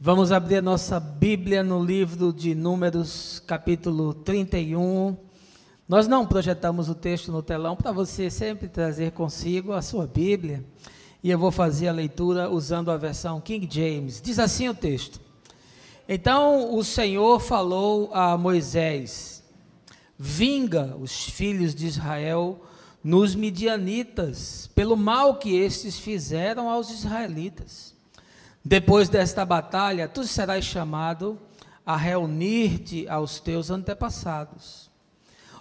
Vamos abrir a nossa Bíblia no livro de Números, capítulo 31. Nós não projetamos o texto no telão para você sempre trazer consigo a sua Bíblia. E eu vou fazer a leitura usando a versão King James. Diz assim o texto: Então o Senhor falou a Moisés: Vinga os filhos de Israel nos midianitas, pelo mal que estes fizeram aos israelitas. Depois desta batalha, tu serás chamado a reunir-te aos teus antepassados.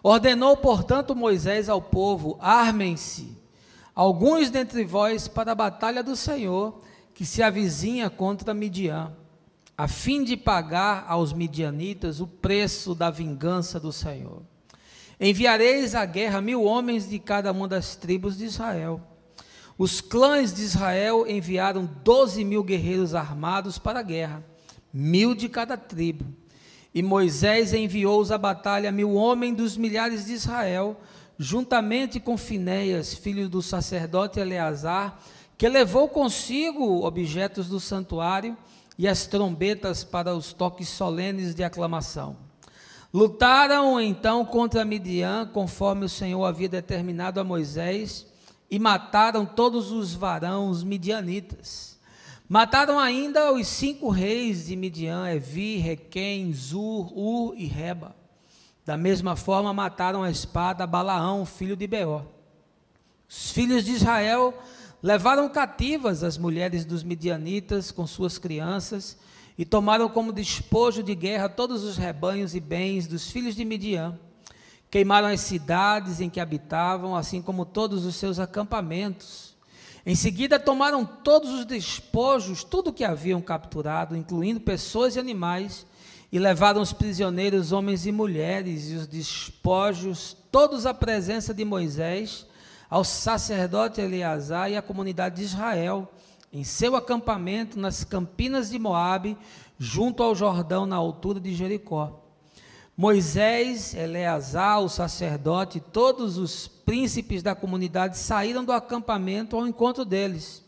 Ordenou, portanto, Moisés ao povo: armem-se, alguns dentre vós, para a batalha do Senhor, que se avizinha contra Midian, a fim de pagar aos midianitas o preço da vingança do Senhor. Enviareis à guerra 1000 homens de cada uma das tribos de Israel. Os clãs de Israel enviaram 12.000 guerreiros armados para a guerra, 1000 de cada tribo. E Moisés enviou-os à batalha 1000 homens dos milhares de Israel, juntamente com Finéias, filho do sacerdote Eleazar, que levou consigo objetos do santuário e as trombetas para os toques solenes de aclamação. Lutaram então contra Midian, conforme o Senhor havia determinado a Moisés, e mataram todos os varões midianitas. Mataram ainda os 5 reis de Midian, Evi, Requém, Zur, Ur e Reba. Da mesma forma mataram a espada Balaão, filho de Beor. Os filhos de Israel levaram cativas as mulheres dos midianitas com suas crianças e tomaram como despojo de guerra todos os rebanhos e bens dos filhos de Midian. Queimaram as cidades em que habitavam, assim como todos os seus acampamentos. Em seguida tomaram todos os despojos, tudo o que haviam capturado, incluindo pessoas e animais, e levaram os prisioneiros, homens e mulheres, e os despojos, todos à presença de Moisés, ao sacerdote Eleazar e à comunidade de Israel, em seu acampamento nas campinas de Moabe, junto ao Jordão, na altura de Jericó. Moisés, Eleazar, o sacerdote, e todos os príncipes da comunidade saíram do acampamento ao encontro deles.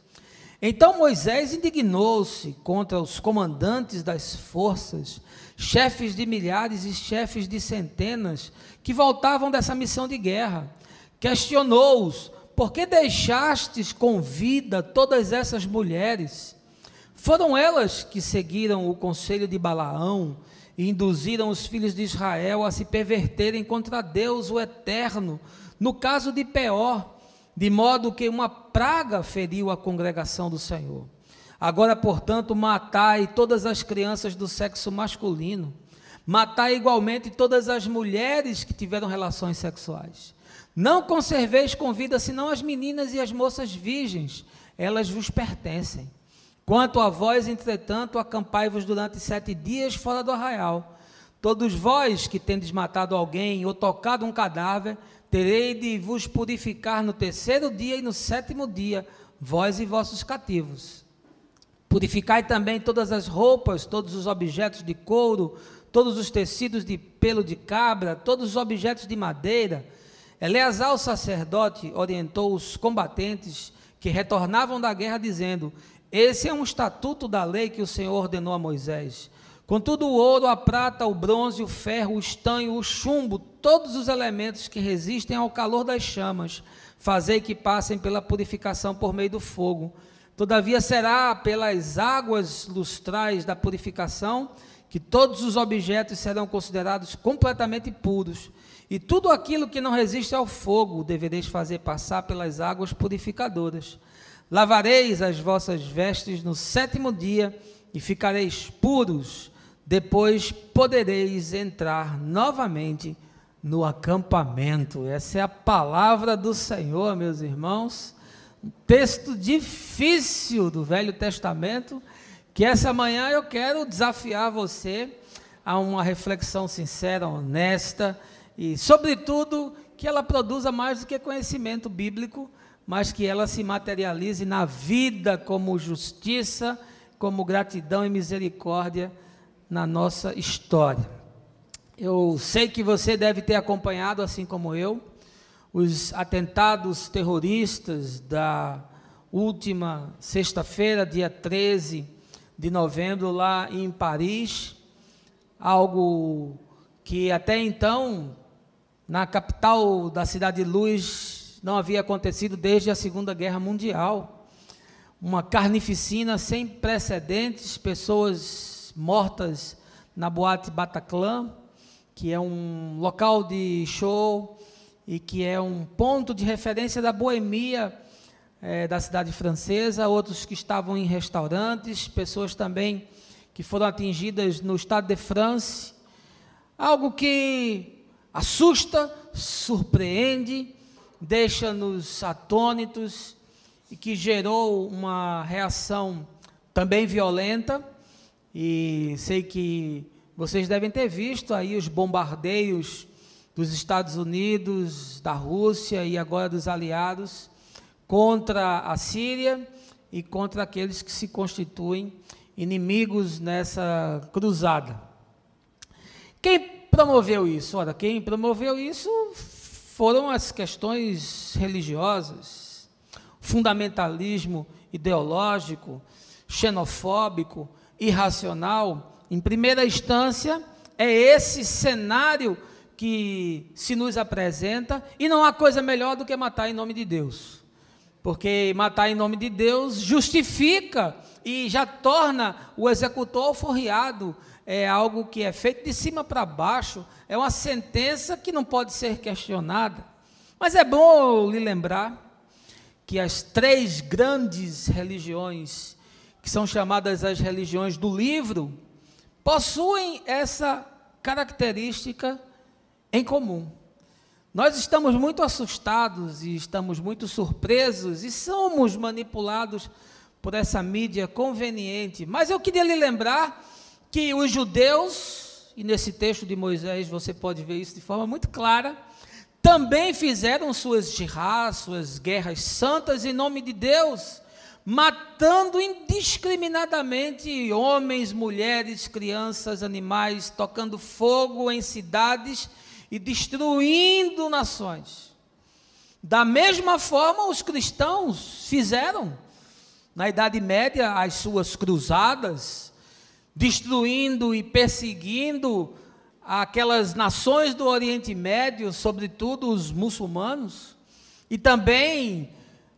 Então Moisés indignou-se contra os comandantes das forças, chefes de milhares e chefes de centenas, que voltavam dessa missão de guerra. Questionou-os: por que deixastes com vida todas essas mulheres? Foram elas que seguiram o conselho de Balaão e induziram os filhos de Israel a se perverterem contra Deus, o Eterno, no caso de Peor, de modo que uma praga feriu a congregação do Senhor. Agora, portanto, matai todas as crianças do sexo masculino, matai igualmente todas as mulheres que tiveram relações sexuais. Não conserveis com vida senão as meninas e as moças virgens, elas vos pertencem. Quanto a vós, entretanto, acampai-vos durante 7 dias fora do arraial. Todos vós que tendes matado alguém ou tocado um cadáver, terei de vos purificar no 3º dia e no 7º dia, vós e vossos cativos. Purificai também todas as roupas, todos os objetos de couro, todos os tecidos de pelo de cabra, todos os objetos de madeira. Eleazar, o sacerdote, orientou os combatentes que retornavam da guerra, dizendo: esse é um estatuto da lei que o Senhor ordenou a Moisés. Contudo, o ouro, a prata, o bronze, o ferro, o estanho, o chumbo, todos os elementos que resistem ao calor das chamas, fazei que passem pela purificação por meio do fogo. Todavia será pelas águas lustrais da purificação que todos os objetos serão considerados completamente puros. E tudo aquilo que não resiste ao fogo devereis fazer passar pelas águas purificadoras. Lavareis as vossas vestes no 7º dia e ficareis puros. Depois podereis entrar novamente no acampamento. Essa é a palavra do Senhor, meus irmãos. Um texto difícil do Velho Testamento, que essa manhã eu quero desafiar você a uma reflexão sincera, honesta e, sobretudo, que ela produza mais do que conhecimento bíblico, mas que ela se materialize na vida como justiça, como gratidão e misericórdia na nossa história. Eu sei que você deve ter acompanhado, assim como eu, os atentados terroristas da última sexta-feira, dia 13, de novembro lá em Paris, algo que até então, na capital da Cidade de Luz, não havia acontecido desde a Segunda Guerra Mundial. Uma carnificina sem precedentes, pessoas mortas na boate Bataclan, que é um local de show e que é um ponto de referência da boemia da cidade francesa, outros que estavam em restaurantes, pessoas também que foram atingidas no Stade de France, algo que assusta, surpreende, deixa-nos atônitos e que gerou uma reação também violenta. E sei que vocês devem ter visto aí os bombardeios dos Estados Unidos, da Rússia e agora dos aliados contra a Síria e contra aqueles que se constituem inimigos nessa cruzada. Quem promoveu isso? Ora, quem promoveu isso foram as questões religiosas, fundamentalismo ideológico, xenofóbico, irracional. Em primeira instância, é esse cenário que se nos apresenta, e não há coisa melhor do que matar em nome de Deus, porque matar em nome de Deus justifica e já torna o executor alforriado, é algo que é feito de cima para baixo, é uma sentença que não pode ser questionada. Mas é bom lhe lembrar que as três grandes religiões, que são chamadas as religiões do livro, possuem essa característica em comum. Nós estamos muito assustados e estamos muito surpresos e somos manipulados por essa mídia conveniente. Mas eu queria lhe lembrar que os judeus, e nesse texto de Moisés você pode ver isso de forma muito clara, também fizeram suas jihad, suas guerras santas em nome de Deus, matando indiscriminadamente homens, mulheres, crianças, animais, tocando fogo em cidades e destruindo nações. Da mesma forma, os cristãos fizeram, na Idade Média, as suas cruzadas, destruindo e perseguindo aquelas nações do Oriente Médio, sobretudo os muçulmanos, e também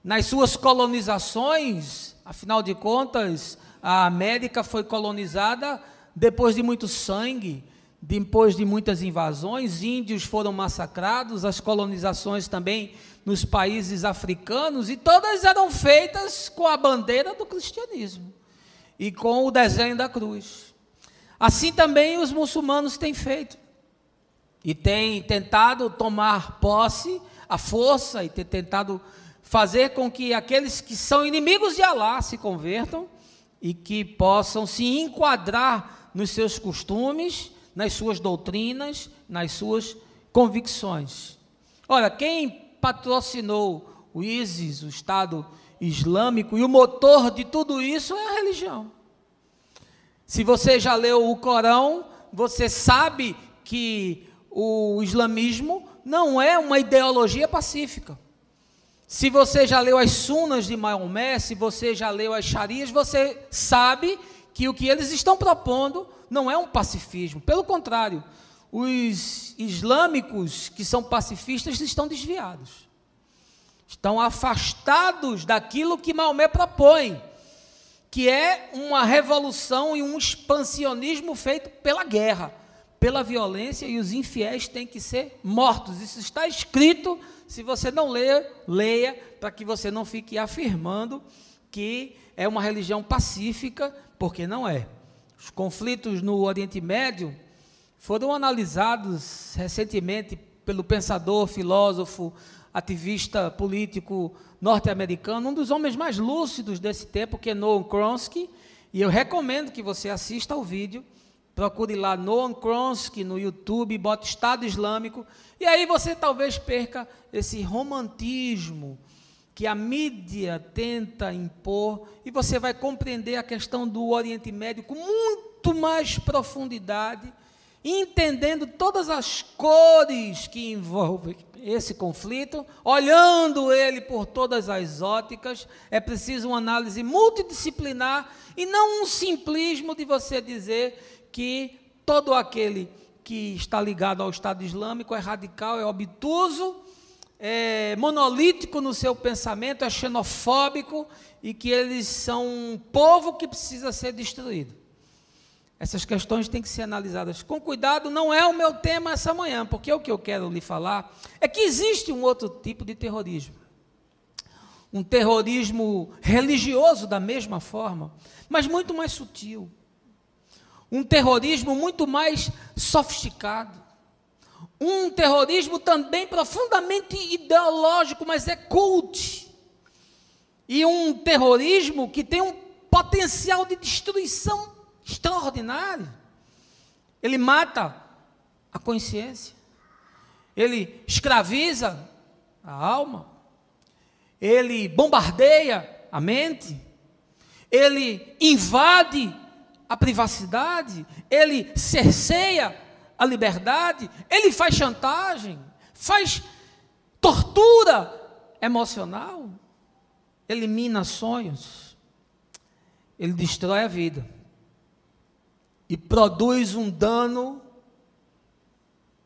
nas suas colonizações. Afinal de contas, a América foi colonizada depois de muito sangue, depois de muitas invasões, índios foram massacrados, as colonizações também nos países africanos, e todas eram feitas com a bandeira do cristianismo e com o desenho da cruz. Assim também os muçulmanos têm feito, e têm tentado tomar posse à força, e têm tentado fazer com que aqueles que são inimigos de Alá se convertam, e que possam se enquadrar nos seus costumes, nas suas doutrinas, nas suas convicções. Ora, quem patrocinou o ISIS, o Estado Islâmico, e o motor de tudo isso é a religião. Se você já leu o Corão, você sabe que o islamismo não é uma ideologia pacífica. Se você já leu as sunas de Maomé, se você já leu as Sharias, você sabe que o que eles estão propondo não é um pacifismo. Pelo contrário, os islâmicos que são pacifistas estão desviados, estão afastados daquilo que Maomé propõe, que é uma revolução e um expansionismo feito pela guerra, pela violência, e os infiéis têm que ser mortos. Isso está escrito. Se você não ler, leia, para que você não fique afirmando que é uma religião pacífica, porque não é. Os conflitos no Oriente Médio foram analisados recentemente pelo pensador, filósofo, ativista político norte-americano, um dos homens mais lúcidos desse tempo, que é Noam Chomsky, e eu recomendo que você assista ao vídeo, procure lá Noam Chomsky no YouTube, bote Estado Islâmico, e aí você talvez perca esse romantismo que a mídia tenta impor, e você vai compreender a questão do Oriente Médio com muito mais profundidade, entendendo todas as cores que envolvem esse conflito, olhando ele por todas as óticas. É preciso uma análise multidisciplinar e não um simplismo de você dizer que todo aquele que está ligado ao Estado Islâmico é radical, é obtuso, é monolítico no seu pensamento, é xenofóbico e que eles são um povo que precisa ser destruído. Essas questões têm que ser analisadas com cuidado. Não é o meu tema essa manhã, porque o que eu quero lhe falar é que existe um outro tipo de terrorismo. Um terrorismo religioso da mesma forma, mas muito mais sutil. Um terrorismo muito mais sofisticado. Um terrorismo também profundamente ideológico, mas é cult. E um terrorismo que tem um potencial de destruição extraordinário. Ele mata a consciência, ele escraviza a alma, ele bombardeia a mente, ele invade a privacidade, ele cerceia a liberdade, ele faz chantagem, faz tortura emocional, elimina sonhos, ele destrói a vida e produz um dano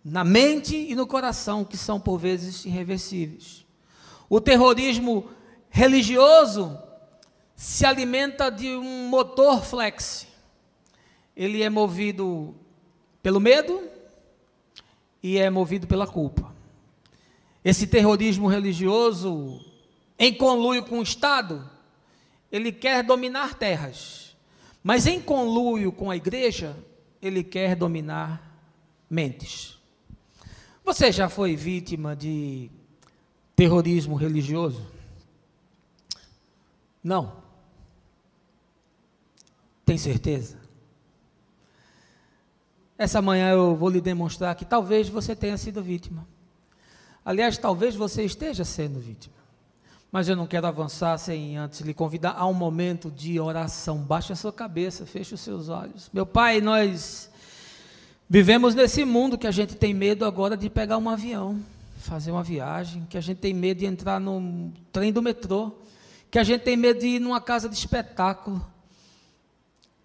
na mente e no coração, que são por vezes irreversíveis. O terrorismo religioso se alimenta de um motor flex. Ele é movido pelo medo e é movido pela culpa. Esse terrorismo religioso, em conluio com o Estado, ele quer dominar terras. Mas em conluio com a igreja, ele quer dominar mentes. Você já foi vítima de terrorismo religioso? Não? Tem certeza? Essa manhã eu vou lhe demonstrar que talvez você tenha sido vítima. Aliás, talvez você esteja sendo vítima. Mas eu não quero avançar sem antes lhe convidar a um momento de oração. Baixe a sua cabeça, feche os seus olhos. Meu Pai, nós vivemos nesse mundo que a gente tem medo agora de pegar um avião, fazer uma viagem, que a gente tem medo de entrar no trem do metrô, que a gente tem medo de ir numa casa de espetáculo.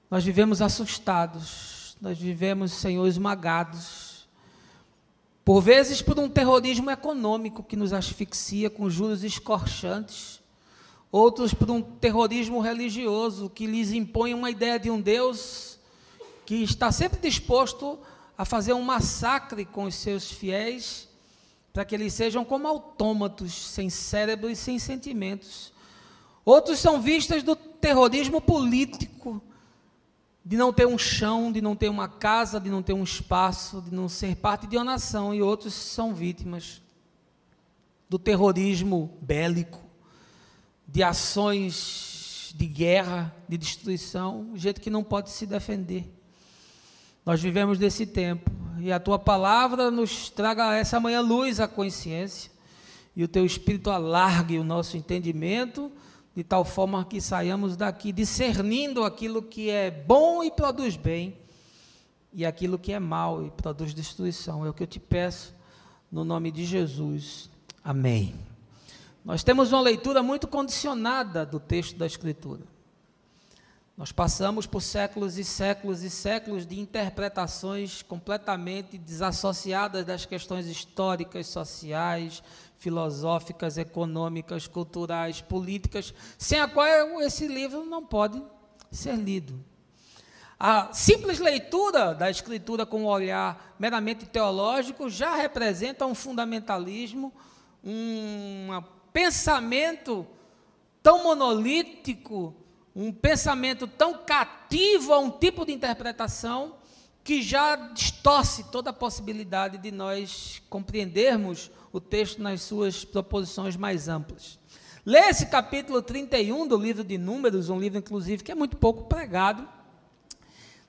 Nós vivemos assustados, nós vivemos, Senhor, esmagados. Por vezes por um terrorismo econômico que nos asfixia com juros escorchantes, outros por um terrorismo religioso que lhes impõe uma ideia de um Deus que está sempre disposto a fazer um massacre com os seus fiéis, para que eles sejam como autômatos, sem cérebro e sem sentimentos. Outros são vistas do terrorismo político, de não ter um chão, de não ter uma casa, de não ter um espaço, de não ser parte de uma nação, e outros são vítimas do terrorismo bélico, de ações de guerra, de destruição, gente que não pode se defender. Nós vivemos desse tempo, e a Tua Palavra nos traga essa manhã luz à consciência, e o Teu Espírito alargue o nosso entendimento, de tal forma que saiamos daqui discernindo aquilo que é bom e produz bem, e aquilo que é mal e produz destruição. É o que eu te peço, no nome de Jesus. Amém. Nós temos uma leitura muito condicionada do texto da Escritura. Nós passamos por séculos e séculos e séculos de interpretações completamente desassociadas das questões históricas, sociais, filosóficas, econômicas, culturais, políticas, sem a qual esse livro não pode ser lido. A simples leitura da Escritura com um olhar meramente teológico já representa um fundamentalismo, um pensamento tão monolítico, um pensamento tão cativo a um tipo de interpretação que já distorce toda a possibilidade de nós compreendermos o texto nas suas proposições mais amplas. Lê esse capítulo 31 do livro de Números, um livro, inclusive, que é muito pouco pregado.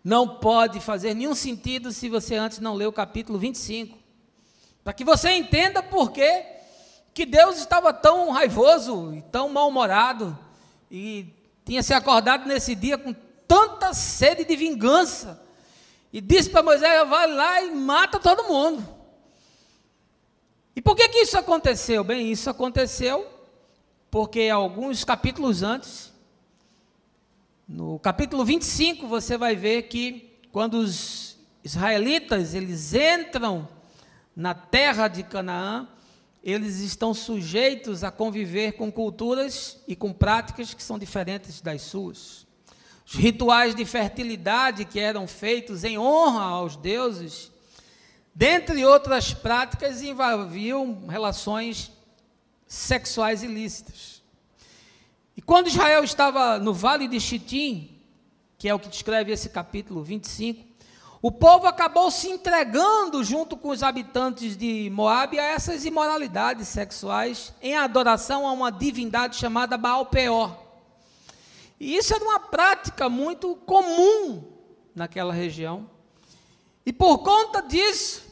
Não pode fazer nenhum sentido se você antes não ler o capítulo 25, para que você entenda por que Deus estava tão raivoso e tão mal-humorado e tinha se acordado nesse dia com tanta sede de vingança e disse para Moisés: vai lá e mata todo mundo. E por que isso aconteceu? Bem, isso aconteceu porque alguns capítulos antes, no capítulo 25, você vai ver que quando os israelitas eles entram na terra de Canaã, eles estão sujeitos a conviver com culturas e com práticas que são diferentes das suas. Os rituais de fertilidade que eram feitos em honra aos deuses, dentre outras práticas, envolviam relações sexuais ilícitas. E quando Israel estava no vale de Chitim, que é o que descreve esse capítulo 25, o povo acabou se entregando junto com os habitantes de Moabe a essas imoralidades sexuais em adoração a uma divindade chamada Baal-Peor. E isso era uma prática muito comum naquela região. E por conta disso,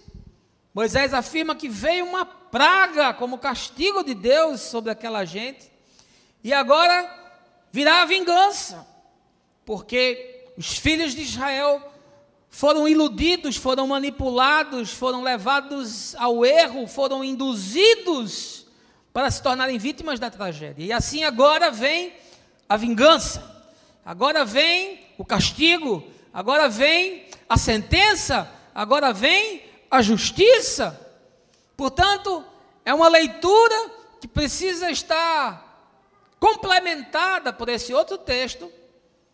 Moisés afirma que veio uma praga como castigo de Deus sobre aquela gente. E agora virá a vingança, porque os filhos de Israel foram iludidos, foram manipulados, foram levados ao erro, foram induzidos para se tornarem vítimas da tragédia. E assim agora vem a vingança, agora vem o castigo, agora vem a sentença, agora vem a justiça. Portanto, é uma leitura que precisa estar complementada por esse outro texto,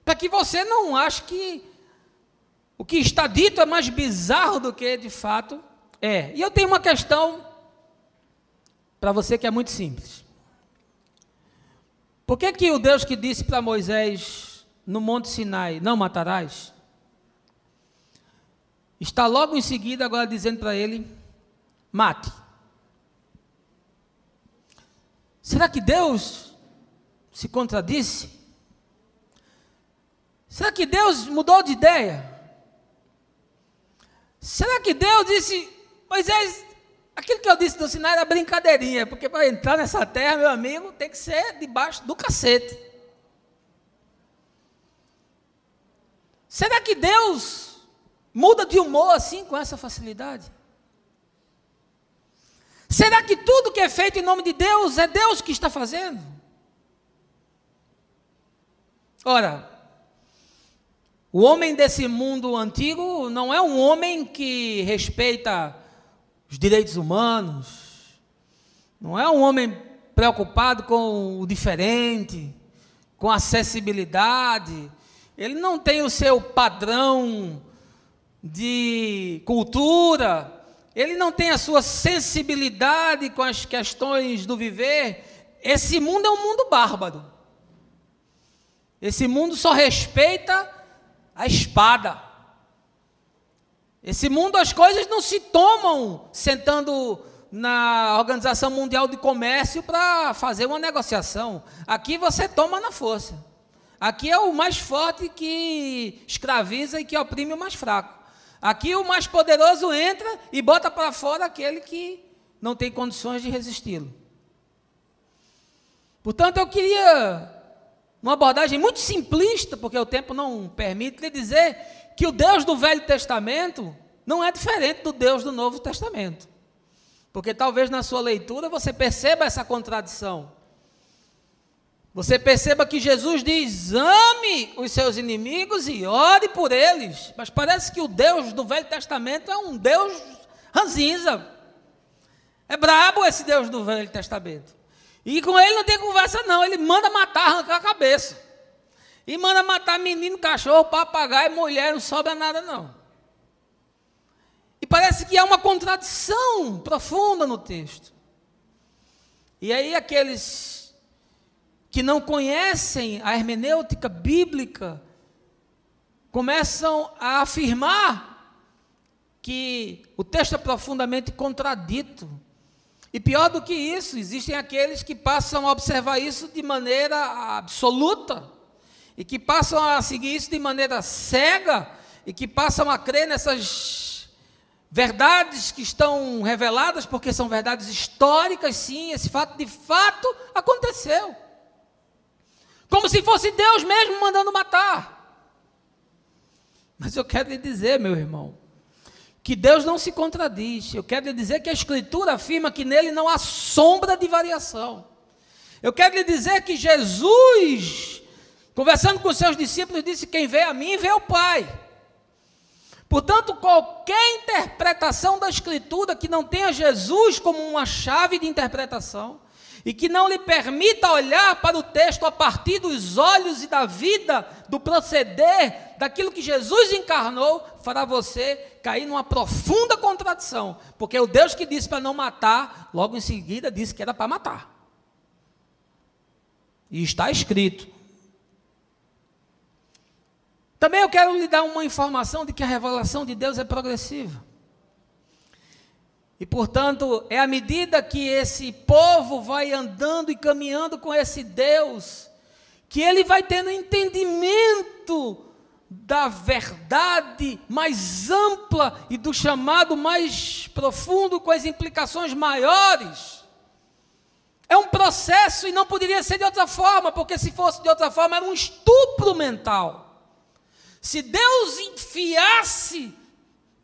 para que você não ache que o que está dito é mais bizarro do que de fato é. E eu tenho uma questão para você que é muito simples. Por que o Deus que disse para Moisés no Monte Sinai, não matarás, está logo em seguida agora dizendo para ele, mate? Será que Deus se contradisse? Será que Deus mudou de ideia? Será que Deus disse, Moisés, aquilo que eu disse no Sinai era brincadeirinha, porque para entrar nessa terra, meu amigo, tem que ser debaixo do cacete. Será que Deus muda de humor assim, com essa facilidade? Será que tudo que é feito em nome de Deus, é Deus que está fazendo? Ora, o homem desse mundo antigo não é um homem que respeita os direitos humanos, não é um homem preocupado com o diferente, com a acessibilidade. Ele não tem o seu padrão de cultura, ele não tem a sua sensibilidade com as questões do viver. Esse mundo é um mundo bárbaro. Esse mundo só respeita a espada. Esse mundo, as coisas não se tomam sentando na Organização Mundial de Comércio para fazer uma negociação. Aqui você toma na força. Aqui é o mais forte que escraviza e que oprime o mais fraco. Aqui o mais poderoso entra e bota para fora aquele que não tem condições de resisti-lo. Portanto, eu queria, uma abordagem muito simplista, porque o tempo não permite, lhe dizer que o Deus do Velho Testamento não é diferente do Deus do Novo Testamento. Porque talvez na sua leitura você perceba essa contradição. Você perceba que Jesus diz, ame os seus inimigos e ore por eles. Mas parece que o Deus do Velho Testamento é um Deus ranzinza. É brabo esse Deus do Velho Testamento. E com ele não tem conversa não, ele manda matar, arrancar a cabeça. E manda matar menino, cachorro, papagaio, mulher, não sobra nada não. E parece que há uma contradição profunda no texto. E aí aqueles que não conhecem a hermenêutica bíblica começam a afirmar que o texto é profundamente contradito. E pior do que isso, existem aqueles que passam a observar isso de maneira absoluta, e que passam a seguir isso de maneira cega, e que passam a crer nessas verdades que estão reveladas, porque são verdades históricas, sim, esse fato de fato aconteceu. Como se fosse Deus mesmo mandando matar. Mas eu quero lhe dizer, meu irmão, que Deus não se contradiz. Eu quero lhe dizer que a Escritura afirma que nele não há sombra de variação. Eu quero lhe dizer que Jesus, conversando com os seus discípulos, disse: quem vê a mim, vê o Pai. Portanto, qualquer interpretação da Escritura que não tenha Jesus como uma chave de interpretação, e que não lhe permita olhar para o texto a partir dos olhos e da vida, do proceder, daquilo que Jesus encarnou, fará você cair numa profunda contradição, porque o Deus que disse para não matar, logo em seguida disse que era para matar. E está escrito. Também eu quero lhe dar uma informação de que a revelação de Deus é progressiva. E, portanto, é à medida que esse povo vai andando e caminhando com esse Deus, que ele vai tendo entendimento da verdade mais ampla e do chamado mais profundo, com as implicações maiores. É um processo e não poderia ser de outra forma, porque se fosse de outra forma era um estupro mental. Se Deus enfiasse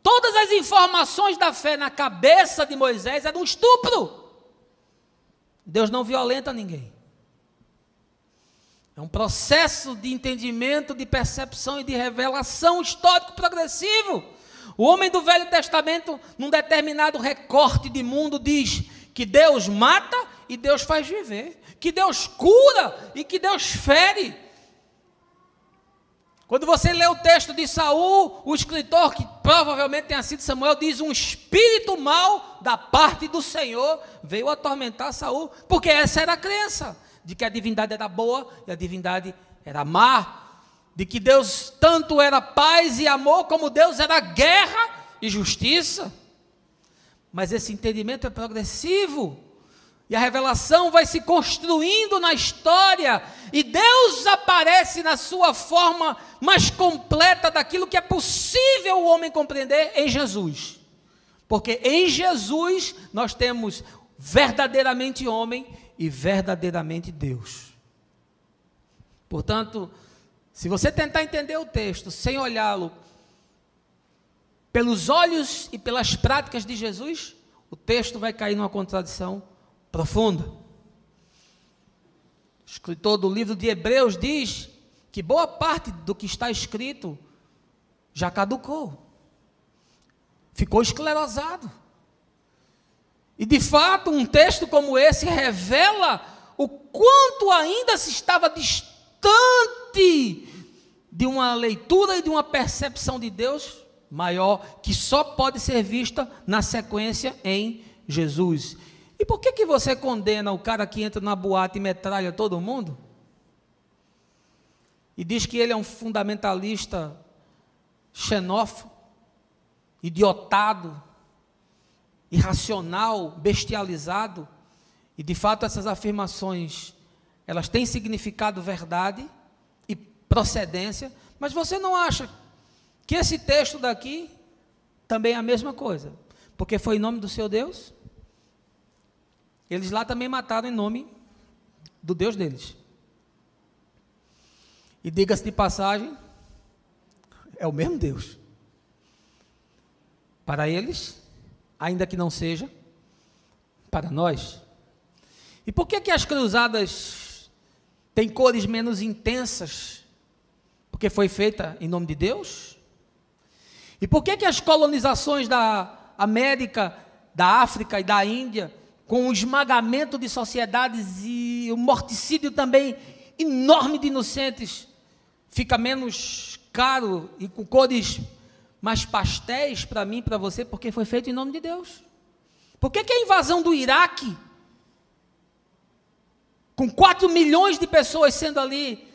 todas as informações da fé na cabeça de Moisés, era um estupro. Deus não violenta ninguém. É um processo de entendimento, de percepção e de revelação histórico progressivo. O homem do Velho Testamento, num determinado recorte de mundo, diz que Deus mata e Deus faz viver, que Deus cura e que Deus fere. Quando você lê o texto de Saul, o escritor, que provavelmente tenha sido Samuel, diz: um espírito mau da parte do Senhor veio atormentar Saul, porque essa era a crença, de que a divindade era boa e a divindade era má, de que Deus tanto era paz e amor, como Deus era guerra e justiça. Mas esse entendimento é progressivo, e a revelação vai se construindo na história, e Deus aparece na sua forma mais completa daquilo que é possível o homem compreender em Jesus. Porque em Jesus nós temos verdadeiramente homem e verdadeiramente Deus. Portanto, se você tentar entender o texto sem olhá-lo pelos olhos e pelas práticas de Jesus, o texto vai cair numa contradição profunda. O escritor do livro de Hebreus diz que boa parte do que está escrito já caducou, ficou esclerosado. E de fato, um texto como esse revela o quanto ainda se estava distante de uma leitura e de uma percepção de Deus maior, que só pode ser vista na sequência em Jesus. E por que você condena o cara que entra na boate e metralha todo mundo? E diz que ele é um fundamentalista xenófobo, idiotado, irracional, bestializado? E de fato essas afirmações, elas têm significado verdade e procedência, mas você não acha que esse texto daqui também é a mesma coisa? Porque foi em nome do seu Deus? Eles lá também mataram em nome do Deus deles. E diga-se de passagem, é o mesmo Deus. Para eles, ainda que não seja, para nós. E por que as cruzadas têm cores menos intensas? Porque foi feita em nome de Deus? E por que as colonizações da América, da África e da Índia, com o esmagamento de sociedades e o morticídio também enorme de inocentes, fica menos caro e com cores mais pastéis para mim e para você? Porque foi feito em nome de Deus. Por que a invasão do Iraque, com 4 milhões de pessoas sendo ali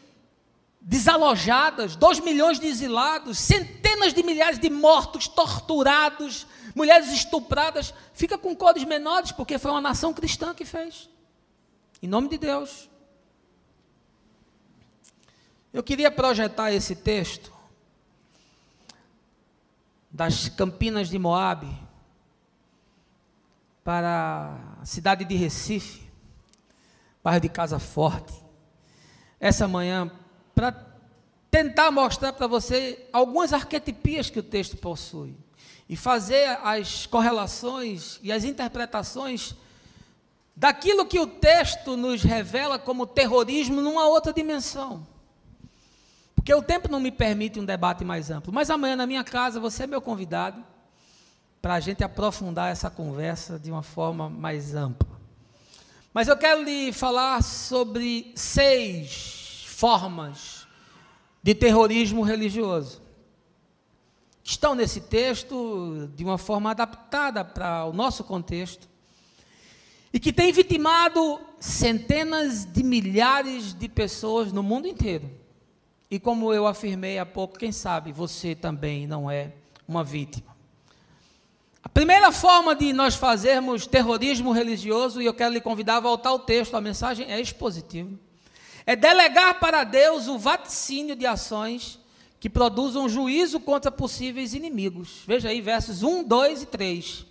desalojadas, 2 milhões de exilados, centenas de milhares de mortos, torturados, mulheres estupradas, fica com cores menores? Porque foi uma nação cristã que fez, em nome de Deus. Eu queria projetar esse texto das Campinas de Moabe para a cidade de Recife, bairro de Casa Forte, essa manhã, para tentar mostrar para você algumas arquetipias que o texto possui e fazer as correlações e as interpretações daquilo que o texto nos revela como terrorismo numa outra dimensão. Porque o tempo não me permite um debate mais amplo. Mas amanhã na minha casa você é meu convidado para a gente aprofundar essa conversa de uma forma mais ampla. Mas eu quero lhe falar sobre 6 formas de terrorismo religioso. Estão nesse texto de uma forma adaptada para o nosso contexto e que tem vitimado centenas de milhares de pessoas no mundo inteiro. E como eu afirmei há pouco, quem sabe você também não é uma vítima. A primeira forma de nós fazermos terrorismo religioso, e eu quero lhe convidar a voltar ao texto, a mensagem é expositiva, é delegar para Deus o vaticínio de ações que produzam juízo contra possíveis inimigos. Veja aí versos 1, 2 e 3.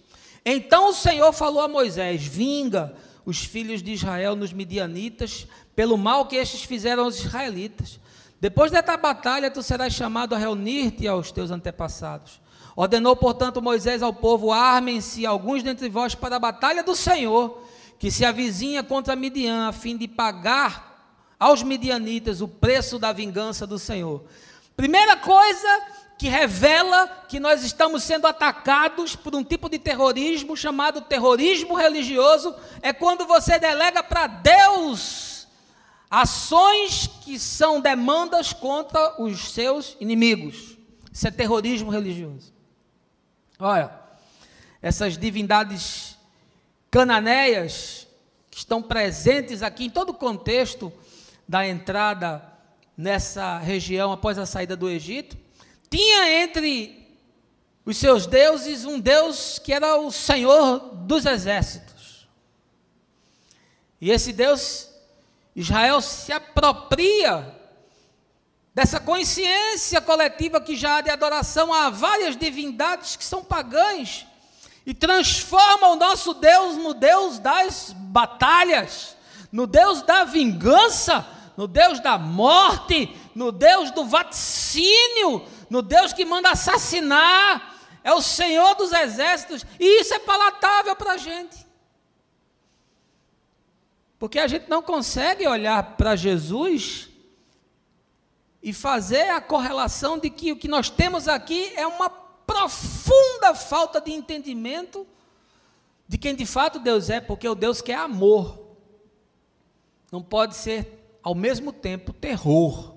Então o Senhor falou a Moisés: vinga os filhos de Israel nos midianitas, pelo mal que estes fizeram aos israelitas. Depois desta batalha, tu serás chamado a reunir-te aos teus antepassados. Ordenou, portanto, Moisés ao povo: armem-se alguns dentre vós para a batalha do Senhor, que se avizinha contra Midian, a fim de pagar aos midianitas o preço da vingança do Senhor. Primeira coisa que revela que nós estamos sendo atacados por um tipo de terrorismo chamado terrorismo religioso é quando você delega para Deus ações que são demandas contra os seus inimigos. Isso é terrorismo religioso. Olha, essas divindades cananeias que estão presentes aqui em todo o contexto da entrada nessa região após a saída do Egito, tinha entre os seus deuses um Deus que era o Senhor dos exércitos. E esse Deus, Israel se apropria dessa consciência coletiva que já há de adoração a várias divindades que são pagãs e transforma o nosso Deus no Deus das batalhas, no Deus da vingança, no Deus da morte, no Deus do vaticínio, no Deus que manda assassinar. É o Senhor dos exércitos, e isso é palatável para a gente, porque a gente não consegue olhar para Jesus e fazer a correlação de que o que nós temos aqui é uma profunda falta de entendimento de quem de fato Deus é, porque o Deus que é amor não pode ser ao mesmo tempo terror.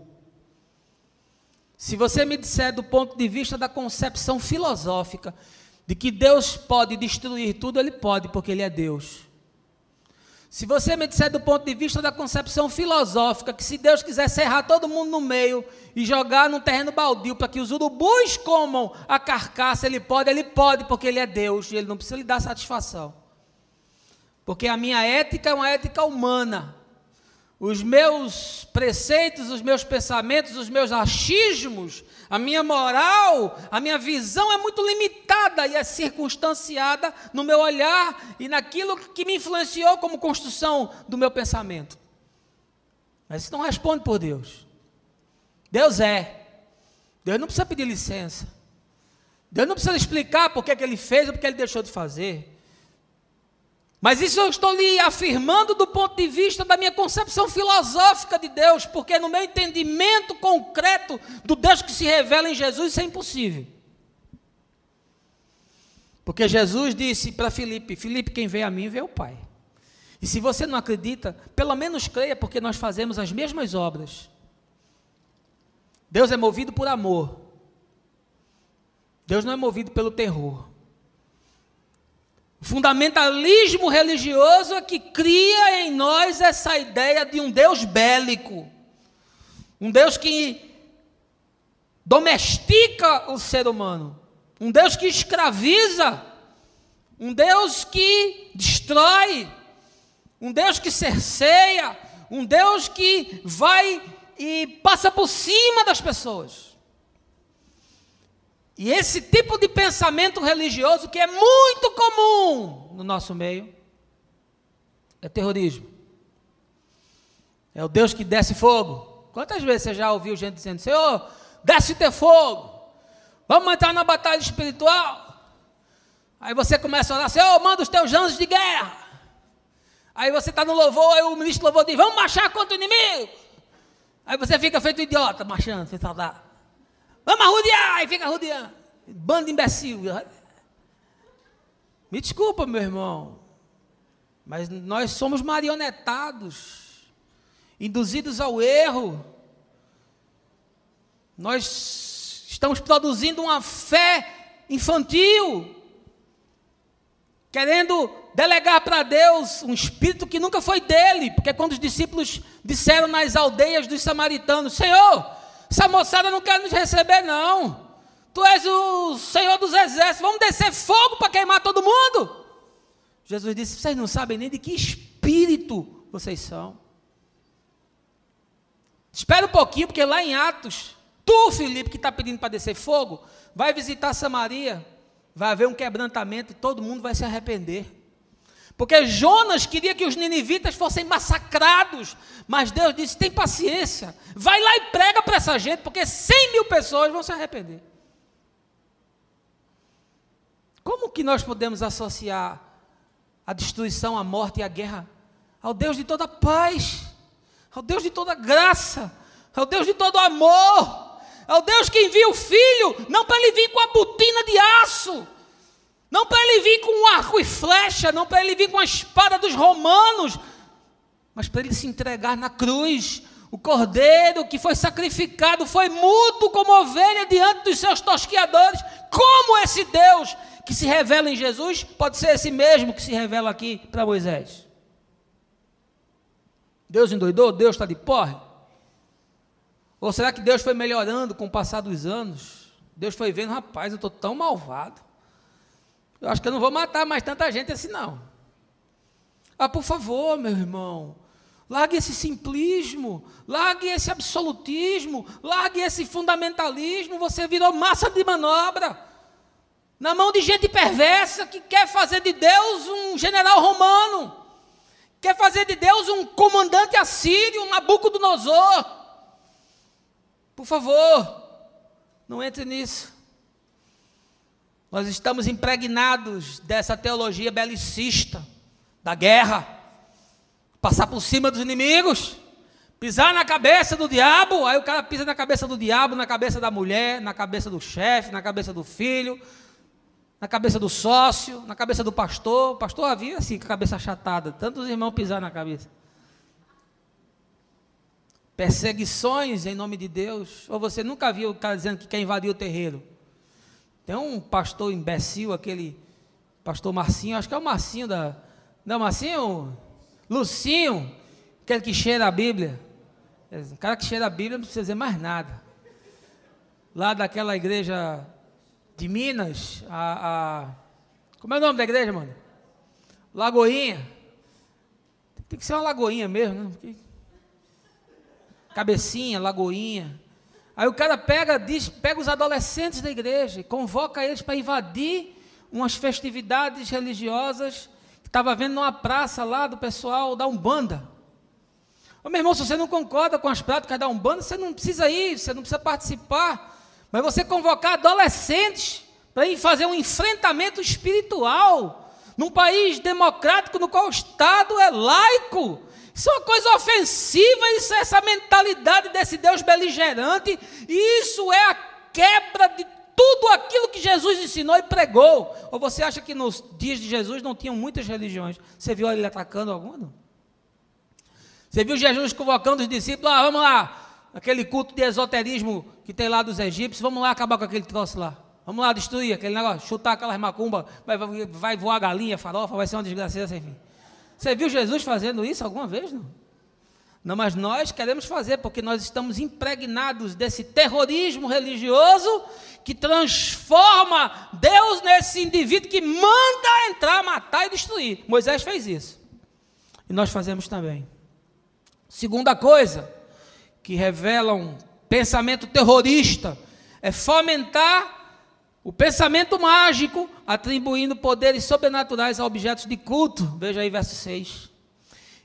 Se você me disser do ponto de vista da concepção filosófica de que Deus pode destruir tudo, Ele pode, porque Ele é Deus. Se você me disser do ponto de vista da concepção filosófica que se Deus quiser serrar todo mundo no meio e jogar num terreno baldio para que os urubus comam a carcaça, Ele pode, porque Ele é Deus e Ele não precisa lhe dar satisfação. Porque a minha ética é uma ética humana. Os meus preceitos, os meus pensamentos, os meus achismos, a minha moral, a minha visão é muito limitada e é circunstanciada no meu olhar e naquilo que me influenciou como construção do meu pensamento. Mas isso não responde por Deus. Deus é. Deus não precisa pedir licença. Deus não precisa explicar por que Ele fez ou por que Ele deixou de fazer. Mas isso eu estou lhe afirmando do ponto de vista da minha concepção filosófica de Deus, porque no meu entendimento concreto do Deus que se revela em Jesus, isso é impossível. Porque Jesus disse para Filipe: Filipe, quem vê a mim, vê o Pai. E se você não acredita, pelo menos creia, porque nós fazemos as mesmas obras. Deus é movido por amor. Deus não é movido pelo terror. O fundamentalismo religioso é que cria em nós essa ideia de um Deus bélico, um Deus que domestica o ser humano, um Deus que escraviza, um Deus que destrói, um Deus que cerceia, um Deus que vai e passa por cima das pessoas. E esse tipo de pensamento religioso, que é muito comum no nosso meio, é terrorismo. É o Deus que desce fogo, Quantas vezes você já ouviu gente dizendo, Senhor, desce teu fogo, vamos entrar na batalha espiritual? Aí você começa a orar, Senhor, manda os teus anjos de guerra. Aí você está no louvor, aí o ministro do louvor diz, vamos marchar contra o inimigo. Aí você fica feito idiota, marchando, sem saudade. Vamos arrodear, aí fica rodeando. Bando de imbecil. Me desculpa, meu irmão, mas nós somos marionetados, induzidos ao erro. Nós estamos produzindo uma fé infantil, querendo delegar para Deus um espírito que nunca foi dele, porque quando os discípulos disseram nas aldeias dos samaritanos, Senhor, essa moçada não quer nos receber não, Tu és o Senhor dos exércitos, vamos descer fogo para queimar todo mundo. Jesus disse, vocês não sabem nem de que espírito vocês são. Espera um pouquinho, porque lá em Atos, tu, Filipe, que está pedindo para descer fogo, vai visitar Samaria, vai haver um quebrantamento e todo mundo vai se arrepender. Porque Jonas queria que os ninivitas fossem massacrados, mas Deus disse, tem paciência, vai lá e prega para essa gente, porque 100.000 pessoas vão se arrepender. Como que nós podemos associar a destruição, a morte e a guerra ao Deus de toda paz, ao Deus de toda graça, ao Deus de todo amor, ao Deus que envia o Filho, não para ele vir com a botina de aço, não para ele vir com um arco e flecha, não para ele vir com a espada dos romanos, mas para ele se entregar na cruz. O cordeiro que foi sacrificado foi mudo como ovelha diante dos seus tosquiadores. Como esse Deus que se revela em Jesus pode ser esse mesmo que se revela aqui para Moisés? Deus endoidou? Deus está de porre? Ou será que Deus foi melhorando com o passar dos anos? Deus foi vendo, rapaz, eu estou tão malvado, eu acho que eu não vou matar mais tanta gente assim não. Ah, por favor, meu irmão, largue esse simplismo, largue esse absolutismo, largue esse fundamentalismo. Você virou massa de manobra na mão de gente perversa que quer fazer de Deus um general romano, quer fazer de Deus um comandante assírio, um Nabucodonosor. Por favor, não entre nisso. Nós estamos impregnados dessa teologia belicista, da guerra, passar por cima dos inimigos, pisar na cabeça do diabo. Aí o cara pisa na cabeça do diabo, na cabeça da mulher, na cabeça do chefe, na cabeça do filho, na cabeça do sócio, na cabeça do pastor. O pastor havia assim, com a cabeça achatada, tantos irmãos pisar na cabeça. Perseguições em nome de Deus. Ou você nunca viu o cara dizendo que quer invadir o terreiro? Tem um pastor imbecil, aquele pastor Marcinho, acho que é o Marcinho da... Não, Marcinho? Lucinho, aquele que cheira a Bíblia. Um cara que cheira a Bíblia não precisa dizer mais nada. Lá daquela igreja de Minas, como é o nome da igreja, mano? Lagoinha. Tem que ser uma lagoinha mesmo, né? Porque... Cabecinha, Lagoinha. Aí o cara pega os adolescentes da igreja e convoca eles para invadir umas festividades religiosas que estava vendo numa praça lá do pessoal da Umbanda. Ô, meu irmão, se você não concorda com as práticas da Umbanda, você não precisa ir, você não precisa participar. Mas você convocar adolescentes para ir fazer um enfrentamento espiritual num país democrático no qual o Estado é laico. Isso é uma coisa ofensiva, isso é essa mentalidade desse Deus beligerante, e isso é a quebra de tudo aquilo que Jesus ensinou e pregou. Ou você acha que nos dias de Jesus não tinham muitas religiões? Você viu ele atacando alguma? Não? Você viu Jesus convocando os discípulos, vamos lá, aquele culto de esoterismo que tem lá dos egípcios, vamos lá acabar com aquele troço lá, vamos lá destruir aquele negócio, chutar aquelas macumbas, vai voar galinha, farofa, vai ser uma desgraça sem fim. Você viu Jesus fazendo isso alguma vez? Não? Não, mas nós queremos fazer, porque nós estamos impregnados desse terrorismo religioso que transforma Deus nesse indivíduo que manda entrar, matar e destruir. Moisés fez isso. E nós fazemos também. Segunda coisa que revela um pensamento terrorista é fomentar o pensamento mágico, atribuindo poderes sobrenaturais a objetos de culto. Veja aí verso 6.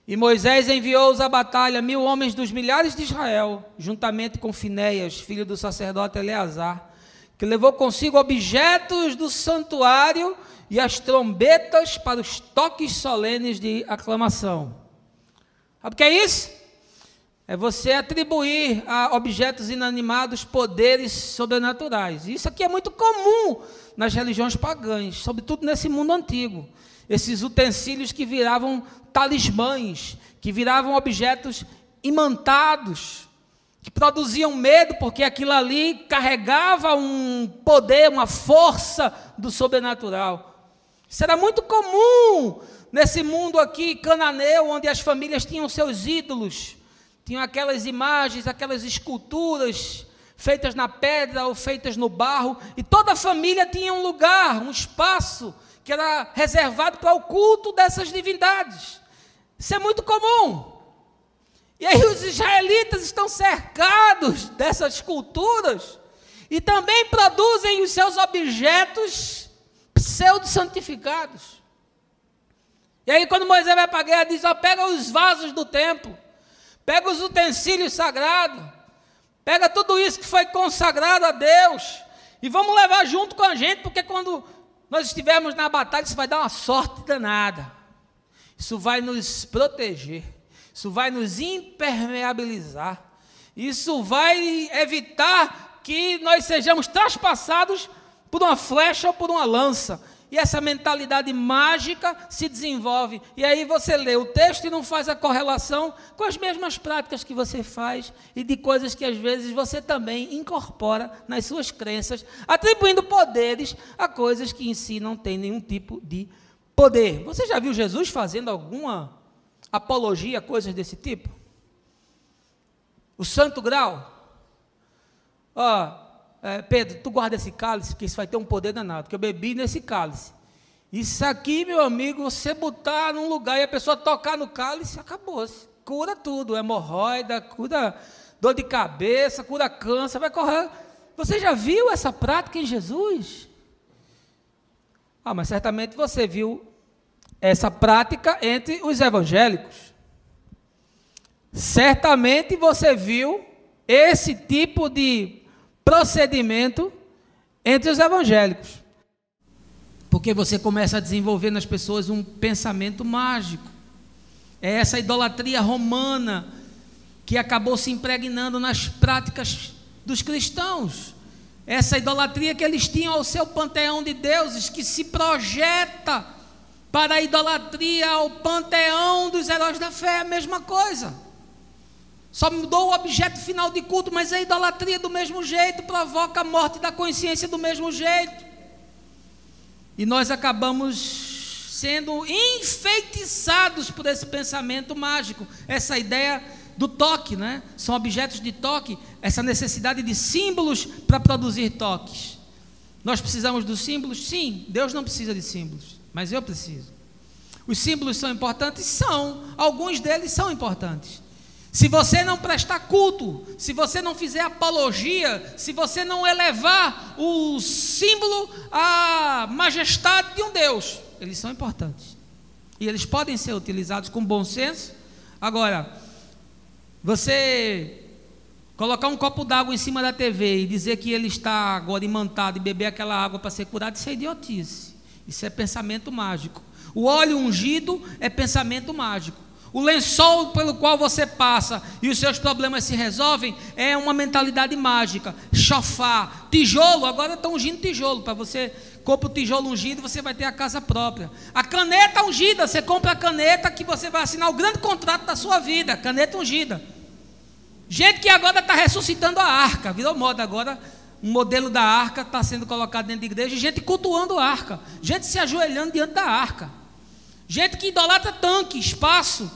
E Moisés enviou-os à batalha, 1000 homens dos milhares de Israel, juntamente com Finéias, filho do sacerdote Eleazar, que levou consigo objetos do santuário e as trombetas para os toques solenes de aclamação. Sabe o que é isso? É você atribuir a objetos inanimados poderes sobrenaturais. Isso aqui é muito comum nas religiões pagãs, sobretudo nesse mundo antigo. Esses utensílios que viravam talismãs, que viravam objetos imantados, que produziam medo, porque aquilo ali carregava um poder, uma força do sobrenatural. Isso era muito comum nesse mundo aqui cananeu, onde as famílias tinham seus ídolos, tinham aquelas imagens, aquelas esculturas feitas na pedra ou feitas no barro, e toda a família tinha um lugar, um espaço que era reservado para o culto dessas divindades. Isso é muito comum. E aí os israelitas estão cercados dessas culturas e também produzem os seus objetos pseudo-santificados. E aí quando Moisés vai para a guerra, diz, ó, pega os vasos do templo, pega os utensílios sagrados, pega tudo isso que foi consagrado a Deus e vamos levar junto com a gente, porque quando nós estivermos na batalha, isso vai dar uma sorte danada. Isso vai nos proteger. Isso vai nos impermeabilizar. Isso vai evitar que nós sejamos traspassados por uma flecha ou por uma lança. E essa mentalidade mágica se desenvolve. E aí você lê o texto e não faz a correlação com as mesmas práticas que você faz e de coisas que às vezes você também incorpora nas suas crenças, atribuindo poderes a coisas que em si não têm nenhum tipo de poder. Você já viu Jesus fazendo alguma apologia a coisas desse tipo? O santo grau? Pedro, tu guarda esse cálice, que isso vai ter um poder danado, que eu bebi nesse cálice. Isso aqui, meu amigo, você botar num lugar e a pessoa tocar no cálice, acabou-se. Cura tudo, hemorroida, cura dor de cabeça, cura câncer, vai correr. Você já viu essa prática em Jesus? Mas certamente você viu essa prática entre os evangélicos. Certamente você viu esse tipo de procedimento entre os evangélicos, porque você começa a desenvolver nas pessoas um pensamento mágico. É essa idolatria romana que acabou se impregnando nas práticas dos cristãos, essa idolatria que eles tinham ao seu panteão de deuses, que se projeta para a idolatria ao panteão dos heróis da fé. É a mesma coisa. Só mudou o objeto final de culto, mas a idolatria do mesmo jeito provoca a morte da consciência do mesmo jeito. E nós acabamos sendo enfeitiçados por esse pensamento mágico, essa ideia do toque, né? São objetos de toque, essa necessidade de símbolos para produzir toques. Nós precisamos dos símbolos? Sim, Deus não precisa de símbolos, mas eu preciso. Os símbolos são importantes? São, alguns deles são importantes. Se você não prestar culto, se você não fizer apologia, se você não elevar o símbolo à majestade de um Deus, eles são importantes. E eles podem ser utilizados com bom senso. Agora, você colocar um copo d'água em cima da TV e dizer que ele está agora imantado e beber aquela água para ser curado, isso é idiotice. Isso é pensamento mágico. O óleo ungido é pensamento mágico. O lençol pelo qual você passa e os seus problemas se resolvem é uma mentalidade mágica. Chofar, tijolo, agora estão ungindo tijolo. Para você, compra o tijolo ungido, você vai ter a casa própria. A caneta ungida, você compra a caneta que você vai assinar o grande contrato da sua vida. Caneta ungida. Gente que agora está ressuscitando a arca, virou moda agora. Um modelo da arca está sendo colocado dentro da igreja. Gente cultuando a arca, gente se ajoelhando diante da arca. Gente que idolatra tanque, espaço,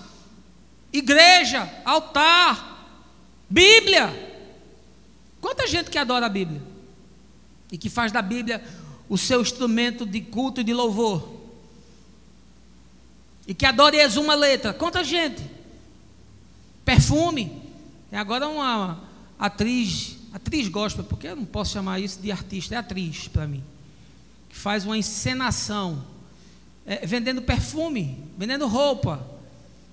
igreja, altar, Bíblia. Quanta gente que adora a Bíblia e que faz da Bíblia o seu instrumento de culto e de louvor, e que adora e exuma a letra. Quanta gente? Perfume. Tem agora uma atriz gospel, porque eu não posso chamar isso de artista, é atriz para mim, que faz uma encenação vendendo perfume, vendendo roupa,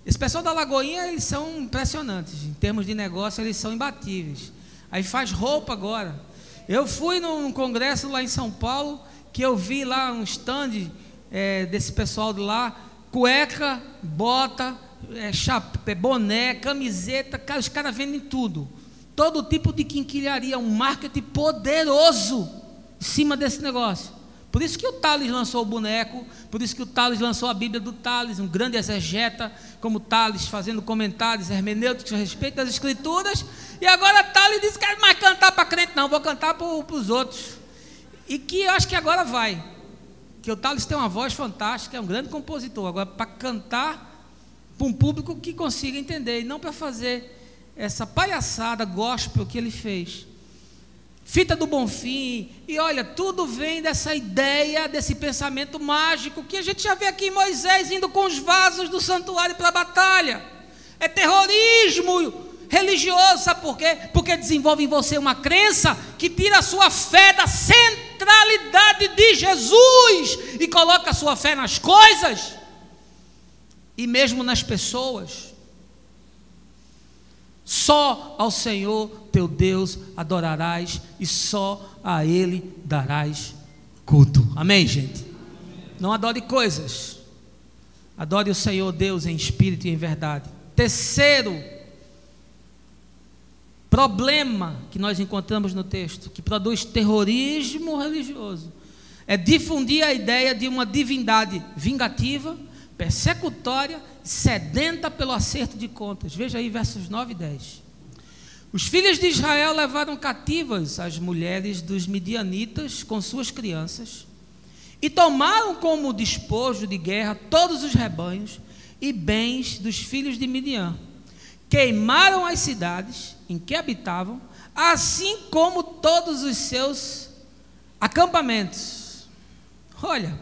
Esse pessoal da Lagoinha, eles são impressionantes. Em termos de negócio, eles são imbatíveis. Aí faz roupa agora. Eu fui num congresso lá em São Paulo, que eu vi lá um stand desse pessoal de lá, cueca, bota, boné, camiseta, os caras vendem tudo. Todo tipo de quinquilharia, um marketing poderoso em cima desse negócio. Por isso que o Tales lançou o boneco, por isso que o Tales lançou a Bíblia do Tales, um grande exegeta como Tales, fazendo comentários hermenêuticos a respeito das Escrituras. E agora Tales diz que quer mais cantar para crente, não, vou cantar para os outros. E que eu acho que agora vai, que o Tales tem uma voz fantástica, é um grande compositor, agora para cantar para um público que consiga entender, e não para fazer essa palhaçada gospel que ele fez. Fita do Bonfim, e olha, tudo vem dessa ideia, desse pensamento mágico, que a gente já vê aqui em Moisés indo com os vasos do santuário para a batalha. É terrorismo religioso, sabe por quê? Porque desenvolve em você uma crença que tira a sua fé da centralidade de Jesus, e coloca a sua fé nas coisas, e mesmo nas pessoas. Só ao Senhor teu Deus adorarás, e só a Ele darás culto. Amém, gente? Não adore coisas, adore o Senhor Deus em espírito e em verdade. Terceiro problema que nós encontramos no texto, que produz terrorismo religioso, é difundir a ideia de uma divindade vingativa, persecutória, sedenta pelo acerto de contas. Veja aí versos 9 e 10. Os filhos de Israel levaram cativas as mulheres dos midianitas com suas crianças, e tomaram como despojo de guerra todos os rebanhos e bens dos filhos de Midian. Queimaram as cidades em que habitavam, assim como todos os seus acampamentos. Olha,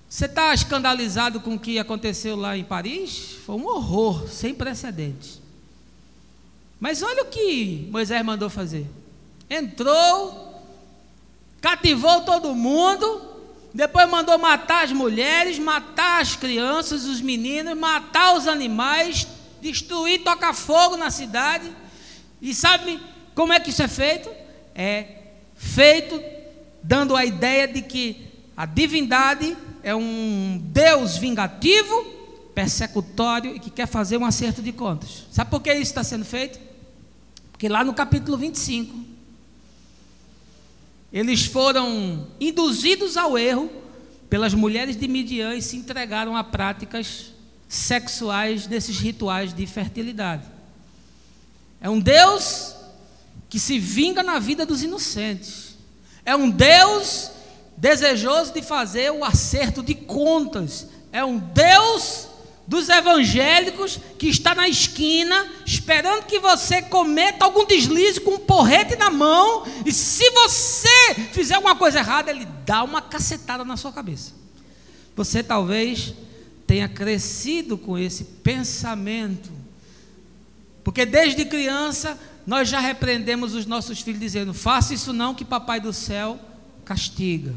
você está escandalizado com o que aconteceu lá em Paris? Foi um horror sem precedentes. Mas olha o que Moisés mandou fazer. Entrou, cativou todo mundo, depois mandou matar as mulheres, matar as crianças, os meninos, matar os animais, destruir, tocar fogo na cidade. E sabe como é que isso é feito? É feito dando a ideia de que a divindade é um Deus vingativo, persecutório, e que quer fazer um acerto de contas. Sabe por que isso está sendo feito? Porque lá no capítulo 25, eles foram induzidos ao erro pelas mulheres de Midian e se entregaram a práticas sexuais desses rituais de fertilidade. É um Deus que se vinga na vida dos inocentes. É um Deus desejoso de fazer o acerto de contas. É um Deus dos evangélicos que está na esquina esperando que você cometa algum deslize com um porrete na mão, e se você fizer alguma coisa errada, ele dá uma cacetada na sua cabeça. Você talvez tenha crescido com esse pensamento, porque desde criança nós já repreendemos os nossos filhos dizendo: faça isso não, que papai do céu castiga.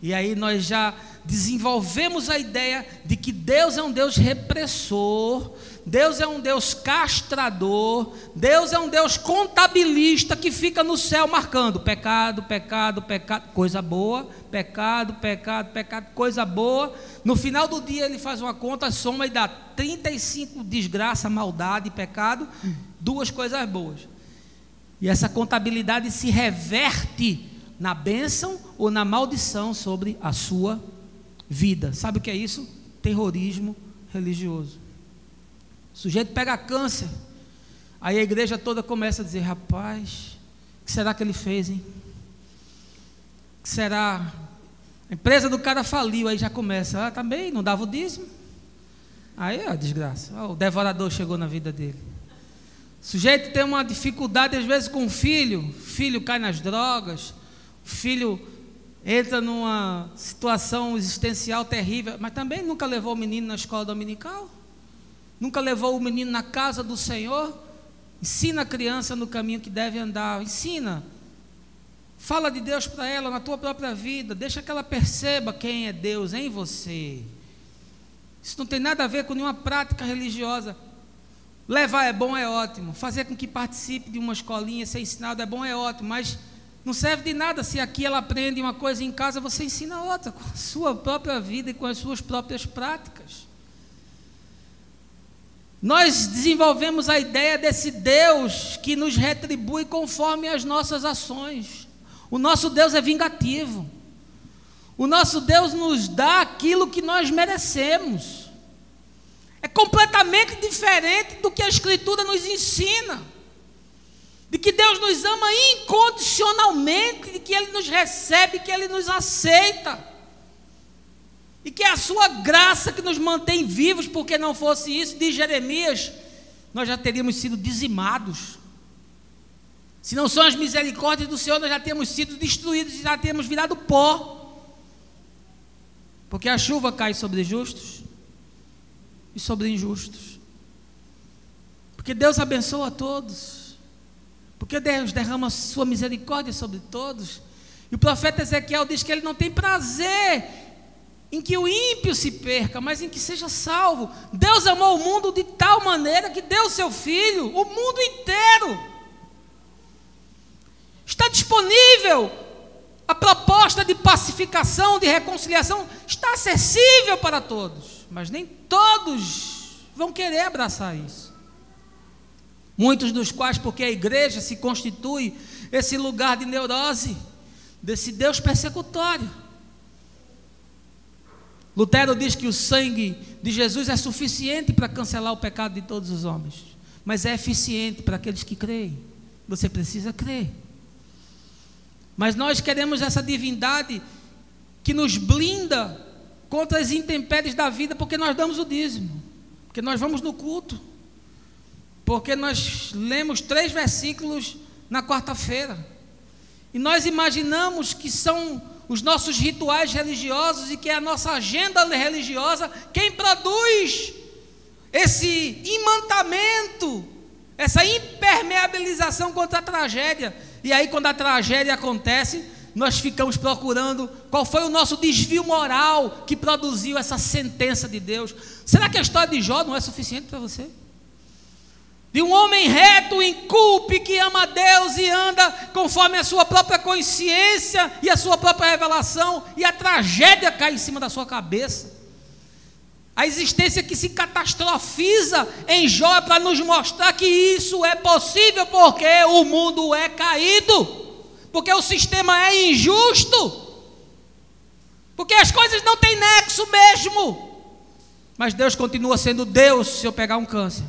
E aí nós já desenvolvemos a ideia de que Deus é um Deus repressor, Deus é um Deus castrador, Deus é um Deus contabilista que fica no céu marcando pecado, pecado, pecado, coisa boa, pecado, pecado, pecado, coisa boa. No final do dia ele faz uma conta, soma e dá 35 desgraça, maldade, pecado, 2 coisas boas. E essa contabilidade se reverte na bênção ou na maldição sobre a sua vida. Sabe o que é isso? Terrorismo religioso. O sujeito pega câncer, aí a igreja toda começa a dizer: rapaz, o que será que ele fez, hein? O que será? A empresa do cara faliu, aí já começa: também não dava o dízimo. Aí a desgraça, o devorador chegou na vida dele. O sujeito tem uma dificuldade às vezes com o filho cai nas drogas, o filho entra numa situação existencial terrível, mas também nunca levou o menino na escola dominical, nunca levou o menino na casa do Senhor. Ensina a criança no caminho que deve andar, ensina, fala de Deus para ela na tua própria vida, deixa que ela perceba quem é Deus em você. Isso não tem nada a ver com nenhuma prática religiosa. Levar é bom, é ótimo. Fazer com que participe de uma escolinha, ser ensinado é bom, é ótimo. Mas não serve de nada se aqui ela aprende uma coisa e em casa você ensina outra, com a sua própria vida e com as suas próprias práticas. Nós desenvolvemos a ideia desse Deus que nos retribui conforme as nossas ações. O nosso Deus é vingativo. O nosso Deus nos dá aquilo que nós merecemos. É completamente diferente do que a Escritura nos ensina. De que Deus nos ama incondicionalmente, de que Ele nos recebe, que Ele nos aceita. E que é a sua graça que nos mantém vivos, porque não fosse isso, diz Jeremias, nós já teríamos sido dizimados. Se não são as misericórdias do Senhor, nós já temos sido destruídos e já temos virado pó. Porque a chuva cai sobre justos e sobre injustos. Porque Deus abençoa a todos. Porque Deus derrama a sua misericórdia sobre todos. E o profeta Ezequiel diz que ele não tem prazer em que o ímpio se perca, mas em que seja salvo. Deus amou o mundo de tal maneira que deu o seu Filho, o mundo inteiro. Está disponível. A proposta de pacificação, de reconciliação, está acessível para todos, mas nem todos vão querer abraçar isso. Muitos dos quais, porque a igreja se constitui esse lugar de neurose, desse Deus persecutório. Lutero diz que o sangue de Jesus é suficiente para cancelar o pecado de todos os homens, mas é eficiente para aqueles que creem. Você precisa crer. Mas nós queremos essa divindade que nos blinda contra as intempéries da vida, porque nós damos o dízimo, porque nós vamos no culto, porque nós lemos 3 versículos na quarta-feira, e nós imaginamos que são os nossos rituais religiosos e que é a nossa agenda religiosa quem produz esse imantamento, essa impermeabilização contra a tragédia. E aí quando a tragédia acontece, nós ficamos procurando qual foi o nosso desvio moral que produziu essa sentença de Deus. Será que a história de Jó não é suficiente para você? De um homem reto, incúlpe, que ama a Deus e anda conforme a sua própria consciência e a sua própria revelação, e a tragédia cai em cima da sua cabeça. A existência que se catastrofiza em Jó é para nos mostrar que isso é possível, porque o mundo é caído, porque o sistema é injusto, porque as coisas não têm nexo mesmo. Mas Deus continua sendo Deus se eu pegar um câncer.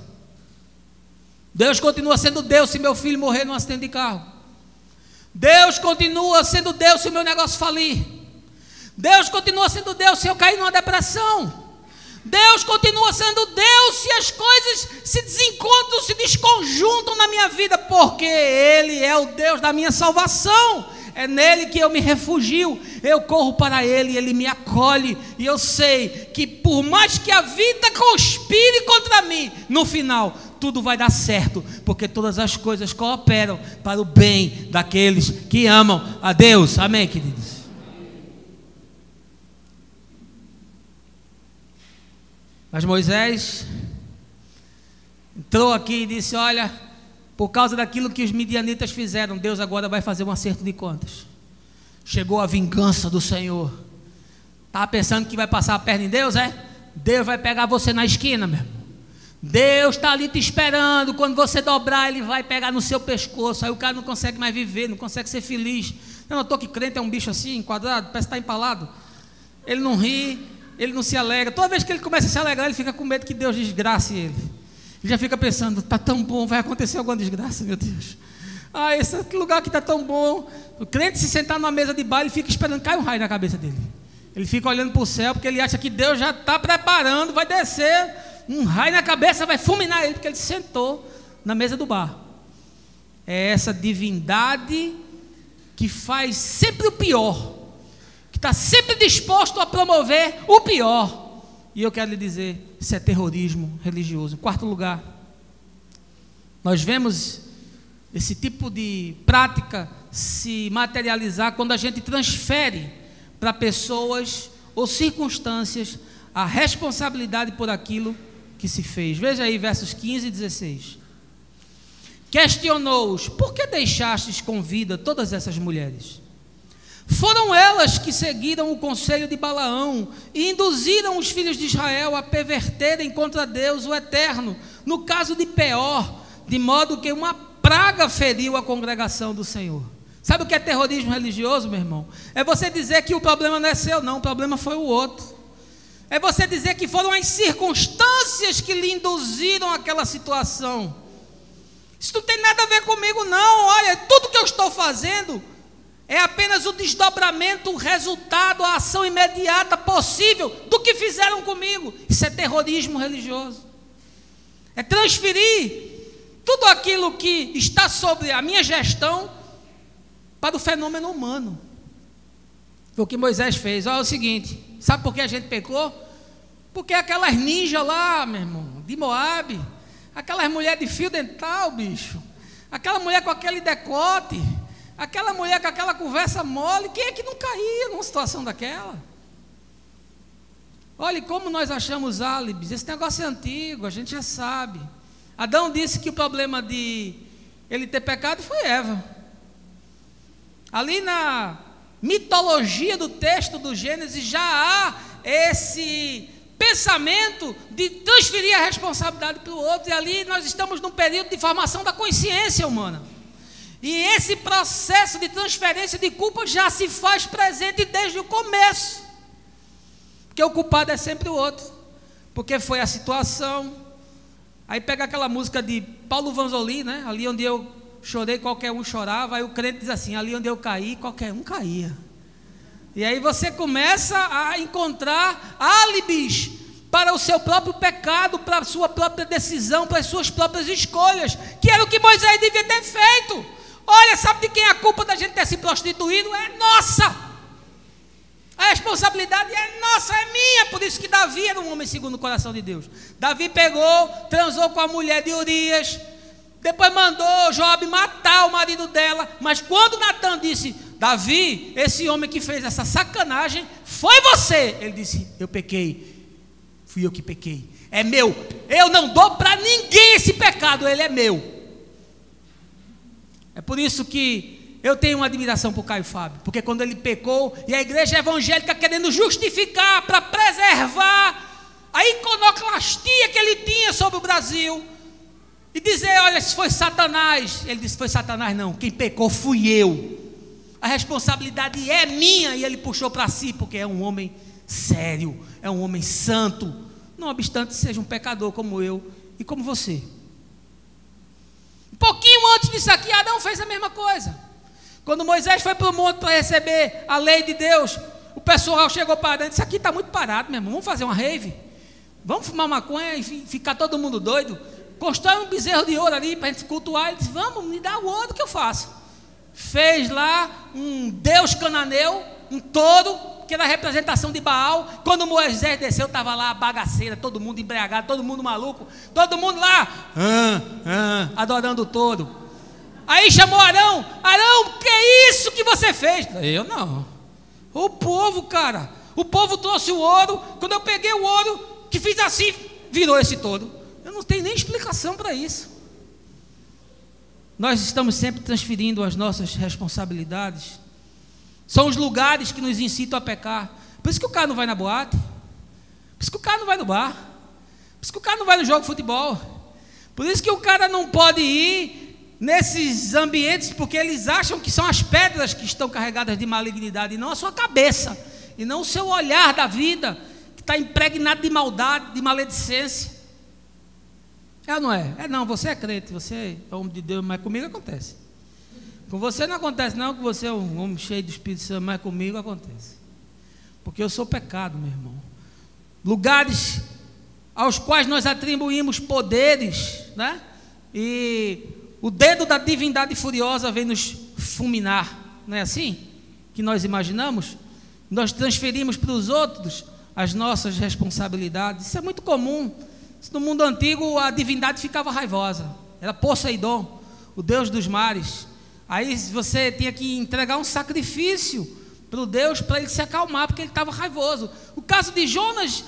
Deus continua sendo Deus se meu filho morrer num acidente de carro. Deus continua sendo Deus se o meu negócio falir. Deus continua sendo Deus se eu cair numa depressão. Deus continua sendo Deus se as coisas se desencontram, se desconjuntam na minha vida, porque Ele é o Deus da minha salvação. É nele que eu me refugio, eu corro para Ele, Ele me acolhe, e eu sei que por mais que a vida conspire contra mim, no final tudo vai dar certo, porque todas as coisas cooperam para o bem daqueles que amam a Deus. Amém, queridos? Mas Moisés entrou aqui e disse: olha, por causa daquilo que os midianitas fizeram, Deus agora vai fazer um acerto de contas. Chegou a vingança do Senhor. Estava pensando que vai passar a perna em Deus, é? Deus vai pegar você na esquina, meu irmão. Deus está ali te esperando. Quando você dobrar, Ele vai pegar no seu pescoço. Aí o cara não consegue mais viver, não consegue ser feliz. Eu não estou que crente é um bicho assim, enquadrado, parece que está empalado. Ele não ri, ele não se alegra. Toda vez que ele começa a se alegrar, ele fica com medo que Deus desgrace ele. Ele já fica pensando: está tão bom, vai acontecer alguma desgraça, meu Deus. Ah, esse lugar aqui está tão bom. O crente se sentar numa mesa de bar, ele fica esperando cair um raio na cabeça dele. Ele fica olhando para o céu, porque ele acha que Deus já está preparando, vai descer um raio na cabeça, vai fulminar ele, porque ele sentou na mesa do bar. É essa divindade que faz sempre o pior, que está sempre disposto a promover o pior. E eu quero lhe dizer, isso é terrorismo religioso. Em quarto lugar, nós vemos esse tipo de prática se materializar quando a gente transfere para pessoas ou circunstâncias a responsabilidade por aquilo que se fez. Veja aí versos 15 e 16. Questionou-os: por que deixastes com vida todas essas mulheres? Foram elas que seguiram o conselho de Balaão e induziram os filhos de Israel a perverterem contra Deus o Eterno, no caso de Peor, de modo que uma praga feriu a congregação do Senhor. Sabe o que é terrorismo religioso, meu irmão? É você dizer que o problema não é seu, não, o problema foi o outro. É você dizer que foram as circunstâncias que lhe induziram àquela situação. Isso não tem nada a ver comigo, não. Olha, tudo que eu estou fazendo é apenas o desdobramento, o resultado, a ação imediata possível do que fizeram comigo. Isso é terrorismo religioso. É transferir tudo aquilo que está sobre a minha gestão para o fenômeno humano. Foi o que Moisés fez. Olha o seguinte, sabe por que a gente pecou? Porque aquelas ninjas lá, meu irmão, de Moabe, aquelas mulheres de fio dental, bicho, aquela mulher com aquele decote, aquela mulher com aquela conversa mole, quem é que não caía numa situação daquela? Olha como nós achamos álibis. Esse negócio é antigo, a gente já sabe. Adão disse que o problema de ele ter pecado foi Eva. Ali na mitologia do texto do Gênesis já há esse pensamento de transferir a responsabilidade para o outro, e ali nós estamos num período de formação da consciência humana. E esse processo de transferência de culpa já se faz presente desde o começo. Porque o culpado é sempre o outro, porque foi a situação. Aí pega aquela música de Paulo Vanzolin, né? Ali onde eu chorei, qualquer um chorava. Aí o crente diz assim: ali onde eu caí, qualquer um caía. E aí você começa a encontrar álibis para o seu próprio pecado, para a sua própria decisão, para as suas próprias escolhas, que era o que Moisés devia ter feito. Olha, sabe de quem é a culpa da gente ter se prostituído? É nossa. A responsabilidade é nossa, é minha. Por isso que Davi era um homem segundo o coração de Deus. Davi pegou, transou com a mulher de Urias, depois mandou Joabe matar o marido dela. Mas quando Natan disse: Davi, esse homem que fez essa sacanagem foi você, ele disse: eu pequei, fui eu que pequei, é meu, eu não dou para ninguém esse pecado, ele é meu. É por isso que eu tenho uma admiração por Caio Fábio, porque quando ele pecou, e a igreja evangélica querendo justificar, para preservar a iconoclastia que ele tinha sobre o Brasil, e dizer: olha, se foi Satanás, ele disse: foi Satanás não, quem pecou fui eu, a responsabilidade é minha. E ele puxou para si, porque é um homem sério, é um homem santo, não obstante seja um pecador como eu e como você. Um pouquinho antes disso aqui, Adão fez a mesma coisa. Quando Moisés foi para o monte para receber a lei de Deus, o pessoal chegou para Adão e disse: aqui está muito parado, meu irmão, vamos fazer uma rave, vamos fumar maconha e ficar todo mundo doido, constrói um bezerro de ouro ali para a gente cultuar. Ele disse: vamos, me dá o ouro que eu faço. Fez lá um deus cananeu, um touro, que era a representação de Baal. Quando Moisés desceu, estava lá a bagaceira, todo mundo embriagado, todo mundo maluco, todo mundo lá adorando o touro. Aí chamou Arão: Arão, que é isso que você fez? Eu não, o povo, cara, o povo trouxe o ouro. Quando eu peguei o ouro, que fiz assim, virou esse touro. Eu não tenho nem explicação para isso. Nós estamos sempre transferindo as nossas responsabilidades. São os lugares que nos incitam a pecar. Por isso que o cara não vai na boate, por isso que o cara não vai no bar, por isso que o cara não vai no jogo de futebol, por isso que o cara não pode ir nesses ambientes, porque eles acham que são as pedras que estão carregadas de malignidade, e não a sua cabeça, e não o seu olhar da vida, que está impregnado de maldade, de maledicência. É ou não é? É não, você é crente, você é homem de Deus, mas comigo acontece. Com você não acontece não, que você é um homem cheio do Espírito Santo, mas comigo acontece. Porque eu sou pecado, meu irmão. Lugares aos quais nós atribuímos poderes, né? E o dedo da divindade furiosa vem nos fulminar. Não é assim que nós imaginamos? Nós transferimos para os outros as nossas responsabilidades. Isso é muito comum. No mundo antigo a divindade ficava raivosa, era Poseidon, o deus dos mares. Aí você tinha que entregar um sacrifício para o Deus, para ele se acalmar, porque ele estava raivoso. O caso de Jonas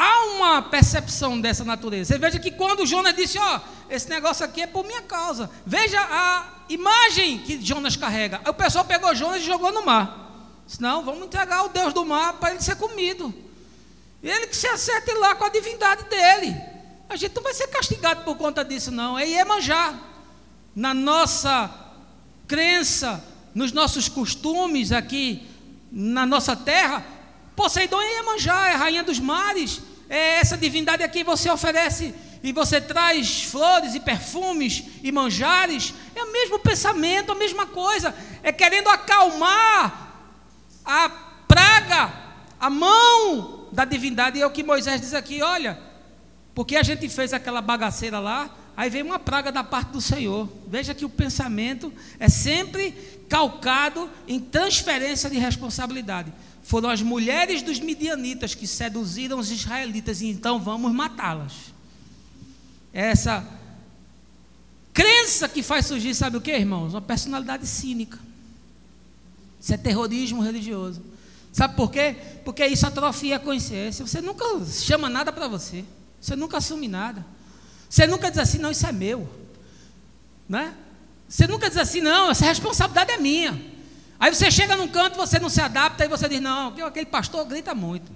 há uma percepção dessa natureza. Você veja que quando Jonas disse, esse negócio aqui é por minha causa. Veja a imagem que Jonas carrega. Aí o pessoal pegou Jonas e jogou no mar. Disse, não, vamos entregar o Deus do mar para ele ser comido. E ele que se acerte lá com a divindade dele. A gente não vai ser castigado por conta disso, não. É Iemanjá. Na nossa crença, nos nossos costumes aqui na nossa terra, Poseidon é Iemanjá, é a rainha dos mares. É essa divindade aqui você oferece e você traz flores e perfumes e manjares. É o mesmo pensamento, a mesma coisa. É querendo acalmar a praga, a mão da divindade. E é o que Moisés diz aqui, olha, porque a gente fez aquela bagaceira lá, aí vem uma praga da parte do Senhor. Veja que o pensamento é sempre calcado em transferência de responsabilidade. Foram as mulheres dos midianitas que seduziram os israelitas, e então vamos matá-las. Essa crença que faz surgir, sabe o que, irmãos? Uma personalidade cínica. Isso é terrorismo religioso. Sabe por quê? Porque isso atrofia a consciência. Você nunca chama nada para você. Você nunca assume nada. Você nunca diz assim, não, isso é meu, né? Você nunca diz assim, não, essa responsabilidade é minha. Aí você chega num canto, você não se adapta, e você diz, não, aquele pastor grita muito,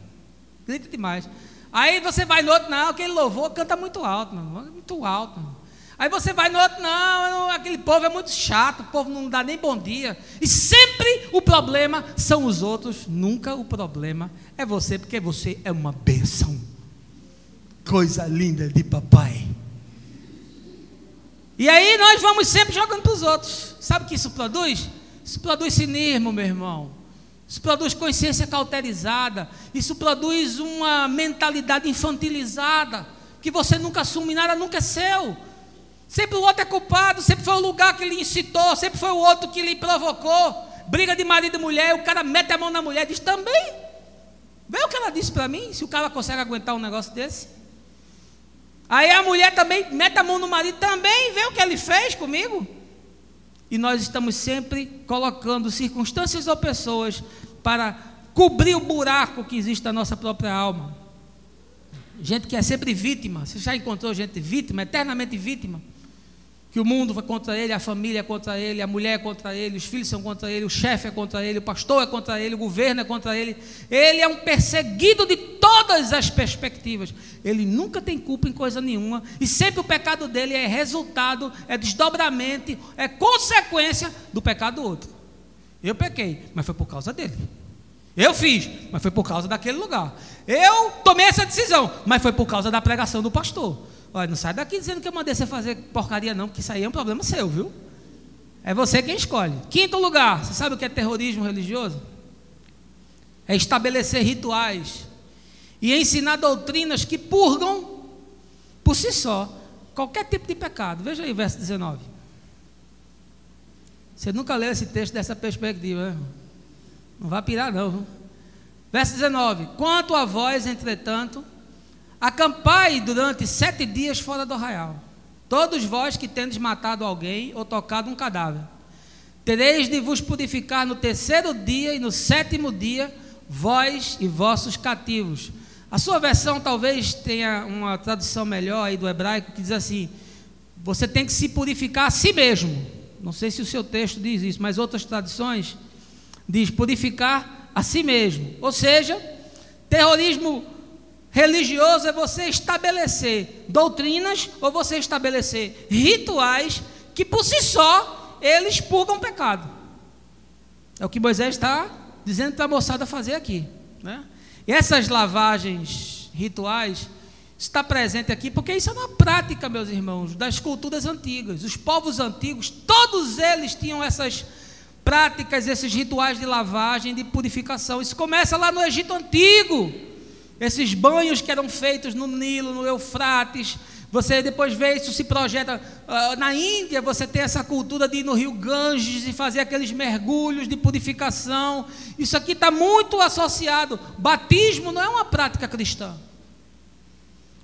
grita demais. Aí você vai no outro, não, aquele louvor canta muito alto, mano, muito alto. Mano. Aí você vai no outro, não, aquele povo é muito chato, o povo não dá nem bom dia. E sempre o problema são os outros, nunca o problema é você, porque você é uma bênção. Coisa linda de papai. E aí nós vamos sempre jogando para os outros. Sabe o que isso produz? Isso produz cinismo, meu irmão. Isso produz consciência cauterizada. Isso produz uma mentalidade infantilizada, que você nunca assume nada, nunca é seu. Sempre o outro é culpado, sempre foi o lugar que lhe incitou, sempre foi o outro que lhe provocou. Briga de marido e mulher, o cara mete a mão na mulher e diz, também. Vê o que ela disse para mim, se o cara consegue aguentar um negócio desse. Aí a mulher também mete a mão no marido, também vê o que ele fez comigo. E nós estamos sempre colocando circunstâncias ou pessoas para cobrir o buraco que existe na nossa própria alma. Gente que é sempre vítima. Você já encontrou gente vítima, eternamente vítima? Que o mundo vai contra ele, a família é contra ele, a mulher é contra ele, os filhos são contra ele, o chefe é contra ele, o pastor é contra ele, o governo é contra ele. Ele é um perseguido de todas as perspectivas. Ele nunca tem culpa em coisa nenhuma. E sempre o pecado dele é resultado, é desdobramento, é consequência do pecado do outro. Eu pequei, mas foi por causa dele. Eu fiz, mas foi por causa daquele lugar. Eu tomei essa decisão, mas foi por causa da pregação do pastor. Olha, não sai daqui dizendo que eu mandei você fazer porcaria não, porque isso aí é um problema seu, viu? É você quem escolhe. Quinto lugar, você sabe o que é terrorismo religioso? É estabelecer rituais e ensinar doutrinas que purgam por si só qualquer tipo de pecado. Veja aí o verso 19. Você nunca leu esse texto dessa perspectiva, né? Não vai pirar não, viu? Verso 19. Quanto a vós, entretanto, acampai durante 7 dias fora do arraial, todos vós que tendes matado alguém ou tocado um cadáver, tereis de vos purificar no 3º dia e no 7º dia, vós e vossos cativos. A sua versão talvez tenha uma tradução melhor aí do hebraico, que diz assim, você tem que se purificar a si mesmo. Não sei se o seu texto diz isso, mas outras traduções diz purificar a si mesmo. Ou seja, terrorismo religioso é você estabelecer doutrinas ou você estabelecer rituais que por si só eles purgam pecado. É o que Moisés está dizendo para a moçada fazer aqui, né? E essas lavagens rituais está presente aqui porque isso é uma prática, meus irmãos, das culturas antigas. Os povos antigos, todos eles tinham essas práticas, esses rituais de lavagem, de purificação. Isso começa lá no Egito Antigo. Esses banhos que eram feitos no Nilo, no Eufrates, você depois vê isso se projeta na Índia, você tem essa cultura de ir no rio Ganges e fazer aqueles mergulhos de purificação. Isso aqui está muito associado. Batismo não é uma prática cristã.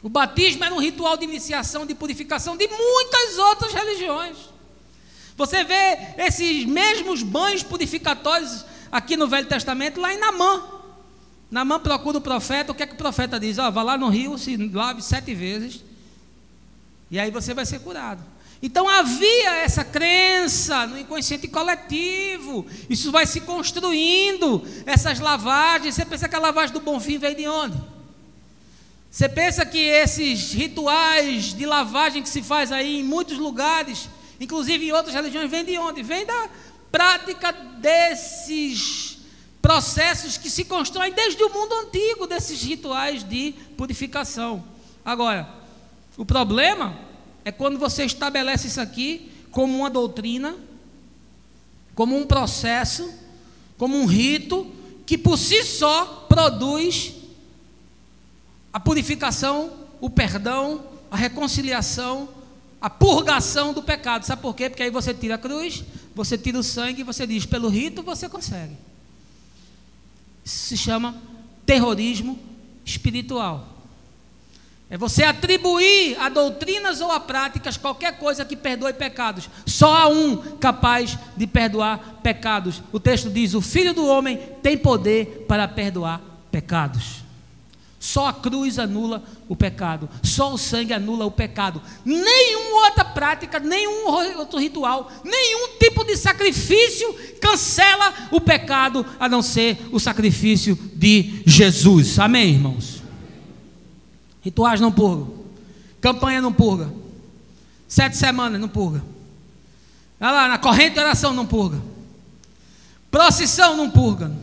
O batismo era um ritual de iniciação, de purificação de muitas outras religiões. Você vê esses mesmos banhos purificatórios aqui no Velho Testamento, lá em Naamã. Naamã procura o profeta, o que é que o profeta diz? Vá lá no rio, se lave 7 vezes, e aí você vai ser curado. Então havia essa crença no inconsciente coletivo, isso vai se construindo, essas lavagens. Você pensa que a lavagem do Bonfim veio de onde? Você pensa que esses rituais de lavagem que se faz aí em muitos lugares, inclusive em outras religiões, vem de onde? Vem da prática desses processos que se constroem desde o mundo antigo, desses rituais de purificação. Agora, o problema é quando você estabelece isso aqui como uma doutrina, como um processo, como um rito, que por si só produz a purificação, o perdão, a reconciliação, a purgação do pecado. Sabe por quê? Porque aí você tira a cruz, você tira o sangue e você diz, pelo rito você consegue. Isso se chama terrorismo espiritual. É você atribuir a doutrinas ou a práticas qualquer coisa que perdoe pecados. Só há um capaz de perdoar pecados. O texto diz, o Filho do Homem tem poder para perdoar pecados. Só a cruz anula o pecado. Só o sangue anula o pecado. Nenhuma outra prática, nenhum outro ritual, nenhum tipo de sacrifício cancela o pecado, a não ser o sacrifício de Jesus. Amém, irmãos? Rituais não purgam. Campanha não purga. 7 semanas não purga. Olha lá, na corrente de oração não purga. Procissão não purga.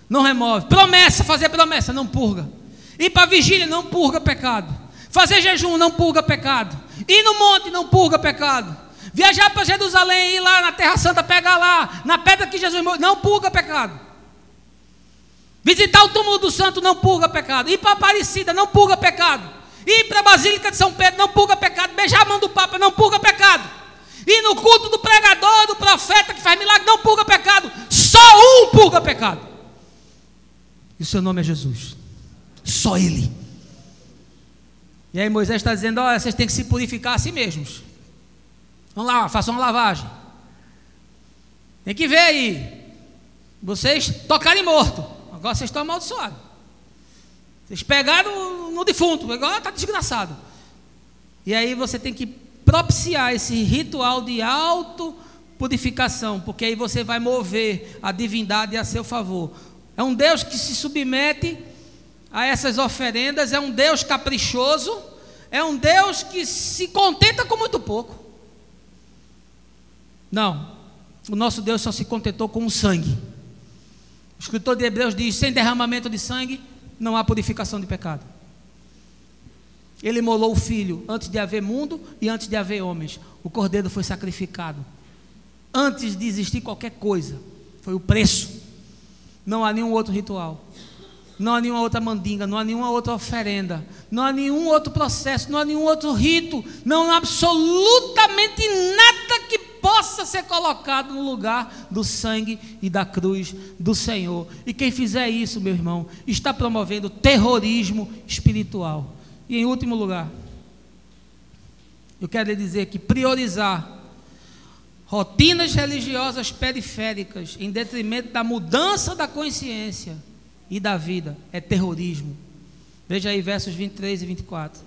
Não remove. Promessa, fazer promessa não purga. Ir para a vigília não purga pecado. Fazer jejum não purga pecado. Ir no monte não purga pecado. Viajar para Jerusalém, ir lá na Terra Santa, pegar lá, na pedra que Jesus morreu, não purga pecado. Visitar o túmulo do santo não purga pecado. Ir para Aparecida não purga pecado. Ir para a Basílica de São Pedro não purga pecado. Beijar a mão do Papa não purga pecado. Ir no culto do pregador, do profeta que faz milagre não purga pecado. Só um purga pecado. E o seu nome é Jesus. Só Ele. E aí Moisés está dizendo, olha, vocês têm que se purificar a si mesmos. Vamos lá, façam uma lavagem. Tem que ver aí. Vocês tocarem morto. Agora vocês estão amaldiçoados. Vocês pegaram no defunto. Agora está desgraçado. E aí você tem que propiciar esse ritual de auto-purificação. Porque aí você vai mover a divindade a seu favor. É um Deus que se submete a essas oferendas, é um Deus caprichoso, é um Deus que se contenta com muito pouco. Não, o nosso Deus só se contentou com o sangue. O escritor de Hebreus diz, sem derramamento de sangue, não há purificação de pecado. Ele imolou o Filho antes de haver mundo e antes de haver homens. O Cordeiro foi sacrificado. Antes de existir qualquer coisa, foi o preço. Não há nenhum outro ritual. Não há nenhuma outra mandinga, não há nenhuma outra oferenda, não há nenhum outro processo, não há nenhum outro rito, não há absolutamente nada que possa ser colocado no lugar do sangue e da cruz do Senhor. E quem fizer isso, meu irmão, está promovendo terrorismo espiritual. E em último lugar, eu quero lhe dizer que priorizar rotinas religiosas periféricas em detrimento da mudança da consciência e da vida é terrorismo. Veja aí versos 23 e 24.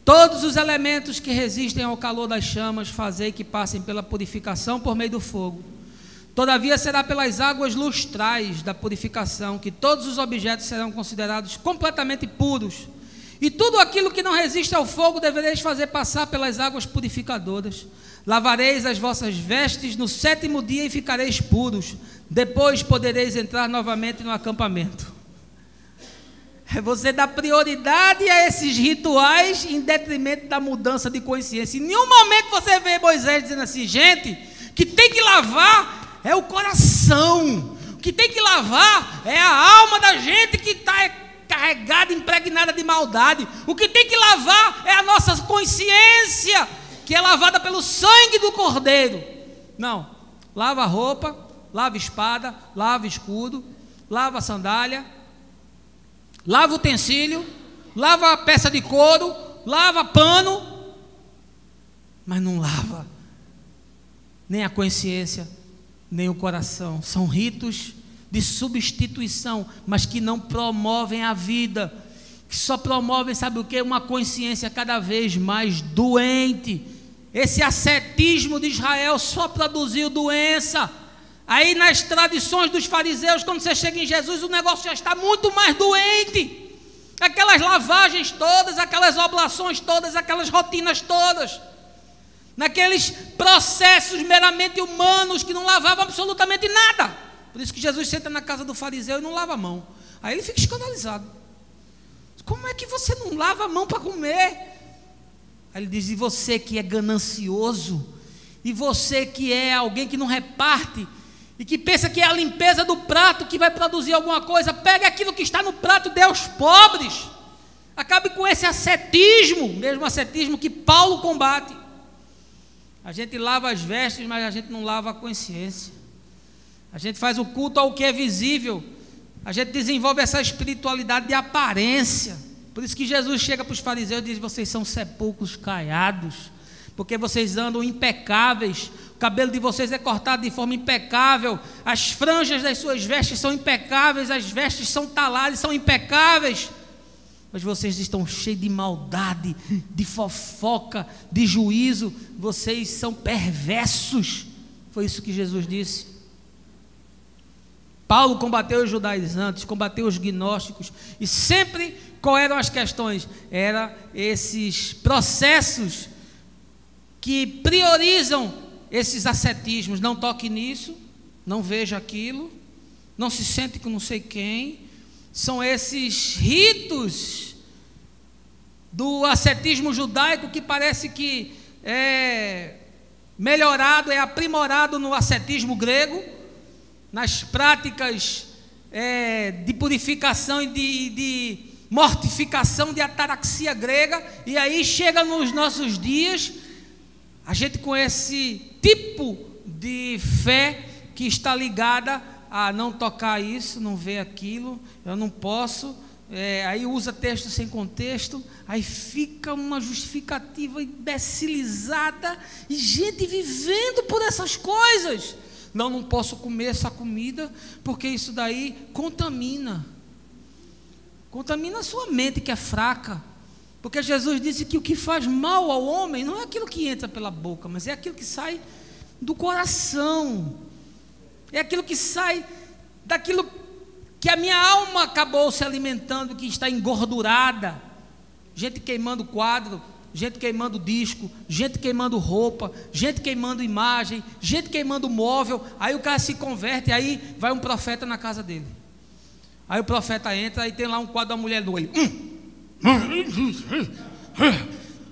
Todos os elementos que resistem ao calor das chamas, fazei que passem pela purificação por meio do fogo. Todavia será pelas águas lustrais da purificação que todos os objetos serão considerados completamente puros. E tudo aquilo que não resiste ao fogo devereis fazer passar pelas águas purificadoras. Lavareis as vossas vestes no 7º dia e ficareis puros. Depois podereis entrar novamente no acampamento. É você dar prioridade a esses rituais em detrimento da mudança de consciência. Em nenhum momento você vê Moisés dizendo assim, gente, que tem que lavar é o coração. O que tem que lavar é a alma da gente que está carregada, impregnada de maldade. O que tem que lavar é a nossa consciência, que é lavada pelo sangue do Cordeiro. Não, lava a roupa, lava a espada, lava o escudo, lava a sandália, lava o utensílio, lava a peça de couro, lava pano, mas não lava nem a consciência, nem o coração. São ritos de substituição, mas que não promovem a vida, que só promovem, sabe o quê? Uma consciência cada vez mais doente. Esse ascetismo de Israel só produziu doença. Aí nas tradições dos fariseus, quando você chega em Jesus, o negócio já está muito mais doente. Aquelas lavagens todas, aquelas oblações todas, aquelas rotinas todas, naqueles processos meramente humanos que não lavavam absolutamente nada. Por isso que Jesus senta na casa do fariseu e não lava a mão. Aí ele fica escandalizado. Como é que você não lava a mão para comer? Aí ele diz: e você que é ganancioso, e você que é alguém que não reparte, e que pensa que é a limpeza do prato que vai produzir alguma coisa, pegue aquilo que está no prato e dê aos pobres. Acabe com esse ascetismo, mesmo ascetismo que Paulo combate. A gente lava as vestes, mas a gente não lava a consciência. A gente faz o culto ao que é visível. A gente desenvolve essa espiritualidade de aparência. Por isso que Jesus chega para os fariseus e diz: vocês são sepulcros caiados, porque vocês andam impecáveis, o cabelo de vocês é cortado de forma impecável, as franjas das suas vestes são impecáveis, as vestes são talares, são impecáveis, mas vocês estão cheios de maldade, de fofoca, de juízo, vocês são perversos. Foi isso que Jesus disse. Paulo combateu os judaizantes, combateu os gnósticos, e sempre qual eram as questões? Eram esses processos que priorizam esses ascetismos. Não toque nisso, não veja aquilo, não se sente com não sei quem. São esses ritos do ascetismo judaico que parece que é melhorado, é aprimorado no ascetismo grego, nas práticas de purificação e de mortificação, de ataraxia grega. E aí chega nos nossos dias a gente com esse tipo de fé que está ligada a não tocar isso, não ver aquilo, eu não posso, aí usa texto sem contexto, aí fica uma justificativa imbecilizada, e gente vivendo por essas coisas. Não posso comer essa comida, porque isso daí contamina a sua mente que é fraca. Porque Jesus disse que o que faz mal ao homem não é aquilo que entra pela boca, mas é aquilo que sai do coração, é aquilo que sai daquilo que a minha alma acabou se alimentando, que está engordurada. Gente queimando quadro, gente queimando disco, gente queimando roupa, gente queimando imagem, gente queimando móvel. Aí o cara se converte, aí vai um profeta na casa dele. Aí o profeta entra e tem lá um quadro da mulher no olho.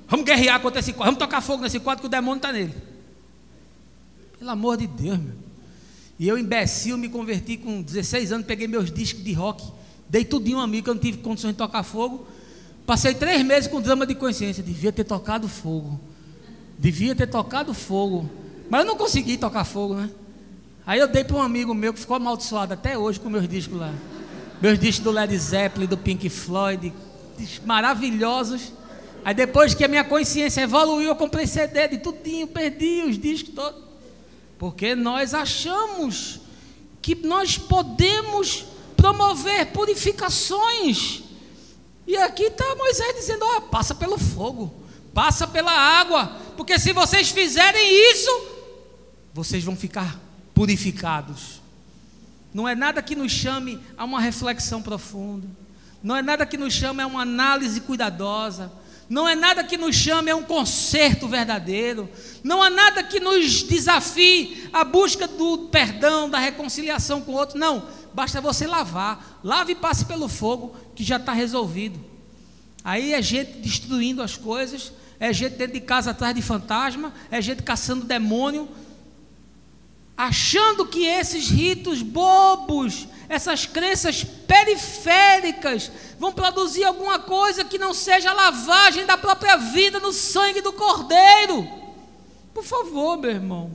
Vamos guerrear contra esse quadro, vamos tocar fogo nesse quadro que o demônio está nele. Pelo amor de Deus, meu. E eu, imbecil, me converti com 16 anos, peguei meus discos de rock, dei tudinho a mim, que eu não tive condições de tocar fogo. Passei 3 meses com drama de consciência. Devia ter tocado fogo, mas eu não consegui tocar fogo, né? Aí eu dei para um amigo meu que ficou amaldiçoado até hoje com meus discos lá, meus discos do Led Zeppelin, do Pink Floyd, maravilhosos. Aí depois que a minha consciência evoluiu, eu comprei CD de tudinho, perdi os discos todos, porque nós achamos que nós podemos promover purificações. E aqui está Moisés dizendo: ó, passa pelo fogo, passa pela água, porque se vocês fizerem isso, vocês vão ficar purificados. Não é nada que nos chame a uma reflexão profunda, não é nada que nos chame a uma análise cuidadosa, não é nada que nos chame a um conserto verdadeiro, não há nada que nos desafie a busca do perdão, da reconciliação com o outro. Não, basta você lavar, lave e passe pelo fogo, que já está resolvido. Aí é gente destruindo as coisas, é gente dentro de casa atrás de fantasma, é gente caçando demônio, achando que esses ritos bobos, essas crenças periféricas vão produzir alguma coisa que não seja a lavagem da própria vida no sangue do Cordeiro. Por favor, meu irmão,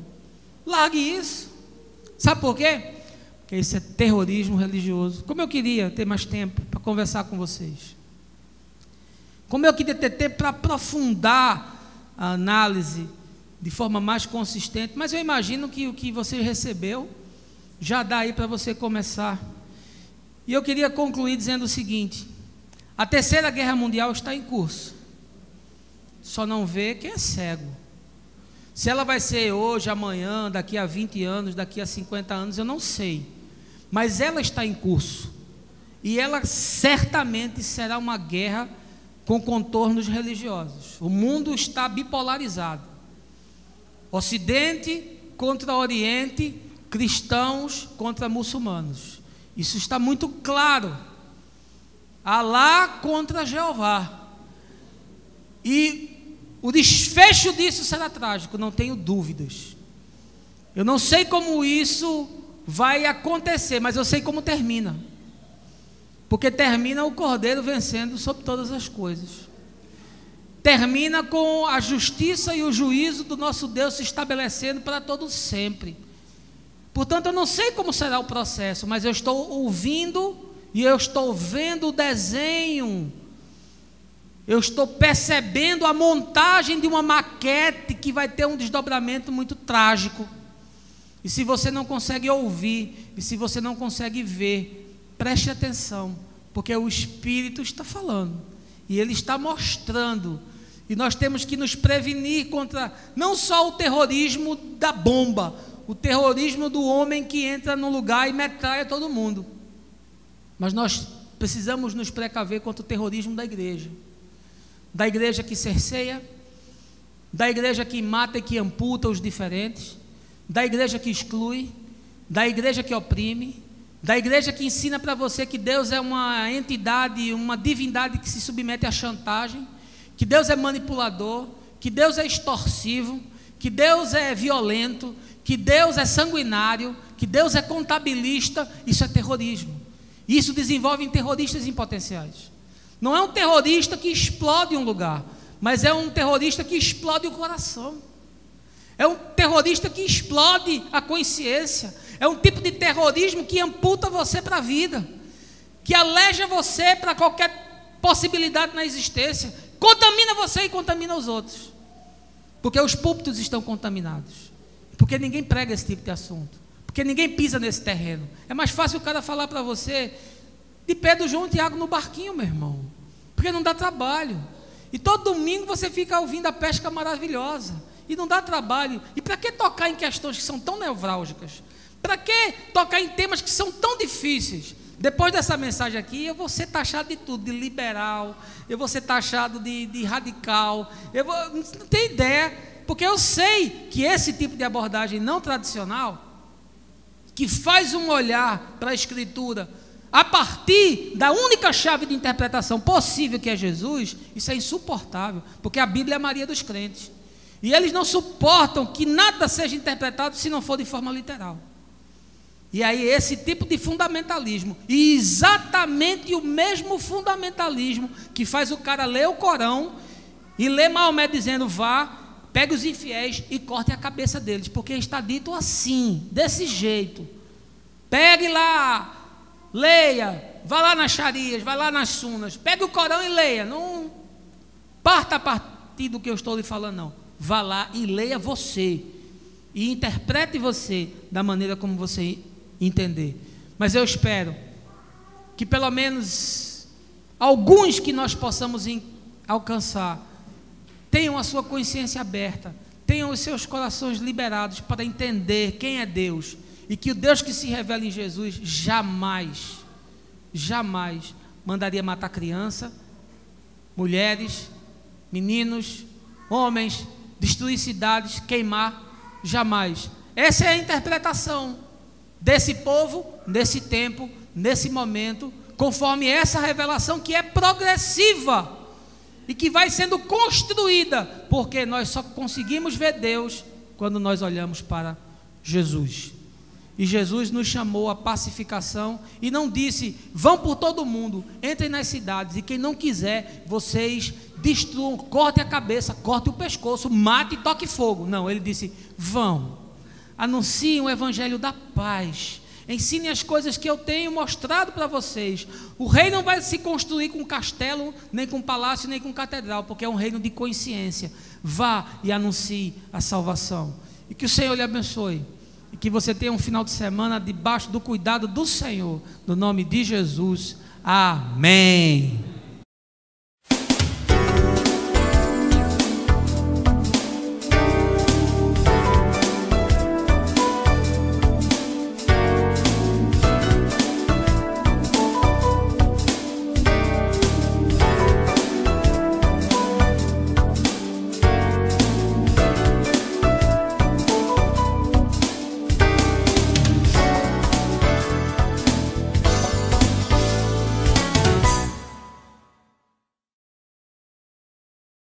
largue isso. Sabe por quê? Porque isso é terrorismo religioso. Como eu queria ter mais tempo para conversar com vocês, como eu queria ter tempo para aprofundar a análise de forma mais consistente, mas eu imagino que o que você recebeu já dá aí para você começar. E eu queria concluir dizendo o seguinte: a Terceira Guerra Mundial está em curso. Só não vê quem é cego. Se ela vai ser hoje, amanhã, daqui a 20 anos, daqui a 50 anos, eu não sei. Mas ela está em curso. E ela certamente será uma guerra com contornos religiosos. O mundo está bipolarizado. Ocidente contra Oriente, cristãos contra muçulmanos. Isso está muito claro. Alá contra Jeová. E o desfecho disso será trágico, não tenho dúvidas. Eu não sei como isso vai acontecer, mas eu sei como termina. Porque termina o Cordeiro vencendo sobre todas as coisas. Termina com a justiça e o juízo do nosso Deus se estabelecendo para todo sempre. Portanto, eu não sei como será o processo, mas eu estou ouvindo e eu estou vendo o desenho. Eu estou percebendo a montagem de uma maquete que vai ter um desdobramento muito trágico. E se você não consegue ouvir, e se você não consegue ver, preste atenção, porque o Espírito está falando, e Ele está mostrando, e nós temos que nos prevenir contra, não só o terrorismo da bomba, o terrorismo do homem que entra no lugar e metralha todo mundo, mas nós precisamos nos precaver contra o terrorismo da igreja que cerceia, da igreja que mata e que amputa os diferentes, da igreja que exclui, da igreja que oprime, da igreja que ensina para você que Deus é uma entidade, uma divindade que se submete à chantagem, que Deus é manipulador, que Deus é extorsivo, que Deus é violento, que Deus é sanguinário, que Deus é contabilista. Isso é terrorismo. Isso desenvolve terroristas em potenciais. Não é um terrorista que explode um lugar, mas é um terrorista que explode o coração. É um terrorista que explode a consciência. É um tipo de terrorismo que amputa você para a vida, que aleja você para qualquer possibilidade na existência, contamina você e contamina os outros, porque os púlpitos estão contaminados, porque ninguém prega esse tipo de assunto, porque ninguém pisa nesse terreno. É mais fácil o cara falar para você de Pedro, João e Tiago no barquinho, meu irmão, porque não dá trabalho. E todo domingo você fica ouvindo a pesca maravilhosa e não dá trabalho. E para que tocar em questões que são tão nevrálgicas? Para que tocar em temas que são tão difíceis? Depois dessa mensagem aqui, eu vou ser taxado de tudo, de liberal, eu vou ser taxado de radical, não tenho ideia, porque eu sei que esse tipo de abordagem não tradicional, que faz um olhar para a Escritura a partir da única chave de interpretação possível, que é Jesus, isso é insuportável, porque a Bíblia é a Maria dos crentes, e eles não suportam que nada seja interpretado se não for de forma literal. E aí esse tipo de fundamentalismo, e exatamente o mesmo fundamentalismo que faz o cara ler o Corão e ler Maomé dizendo: vá, pegue os infiéis e corte a cabeça deles, porque está dito assim, desse jeito. Pegue lá, leia, vá lá nas Sharias, vá lá nas Sunas, pegue o Corão e leia, não parta a partir do que eu estou lhe falando, não. Vá lá e leia você, e interprete você da maneira como você entender. Mas eu espero que pelo menos alguns que nós possamos alcançar tenham a sua consciência aberta, tenham os seus corações liberados para entender quem é Deus, e que o Deus que se revela em Jesus jamais mandaria matar criança, mulheres, meninos, homens, destruir cidades, queimar, jamais. Essa é a interpretação desse povo, nesse tempo, nesse momento, conforme essa revelação que é progressiva e que vai sendo construída, porque nós só conseguimos ver Deus quando nós olhamos para Jesus. E Jesus nos chamou à pacificação e não disse: vão por todo mundo, entrem nas cidades, e quem não quiser, vocês destruam, cortem a cabeça, cortem o pescoço, matem e toquem fogo. Não, ele disse: vão, anunciem o evangelho da paz, ensinem as coisas que eu tenho mostrado para vocês. O reino não vai se construir com castelo, nem com palácio, nem com catedral, porque é um reino de consciência. Vá e anuncie a salvação, e que o Senhor lhe abençoe, E que você tenha um final de semana debaixo do cuidado do Senhor. No nome de Jesus. Amém.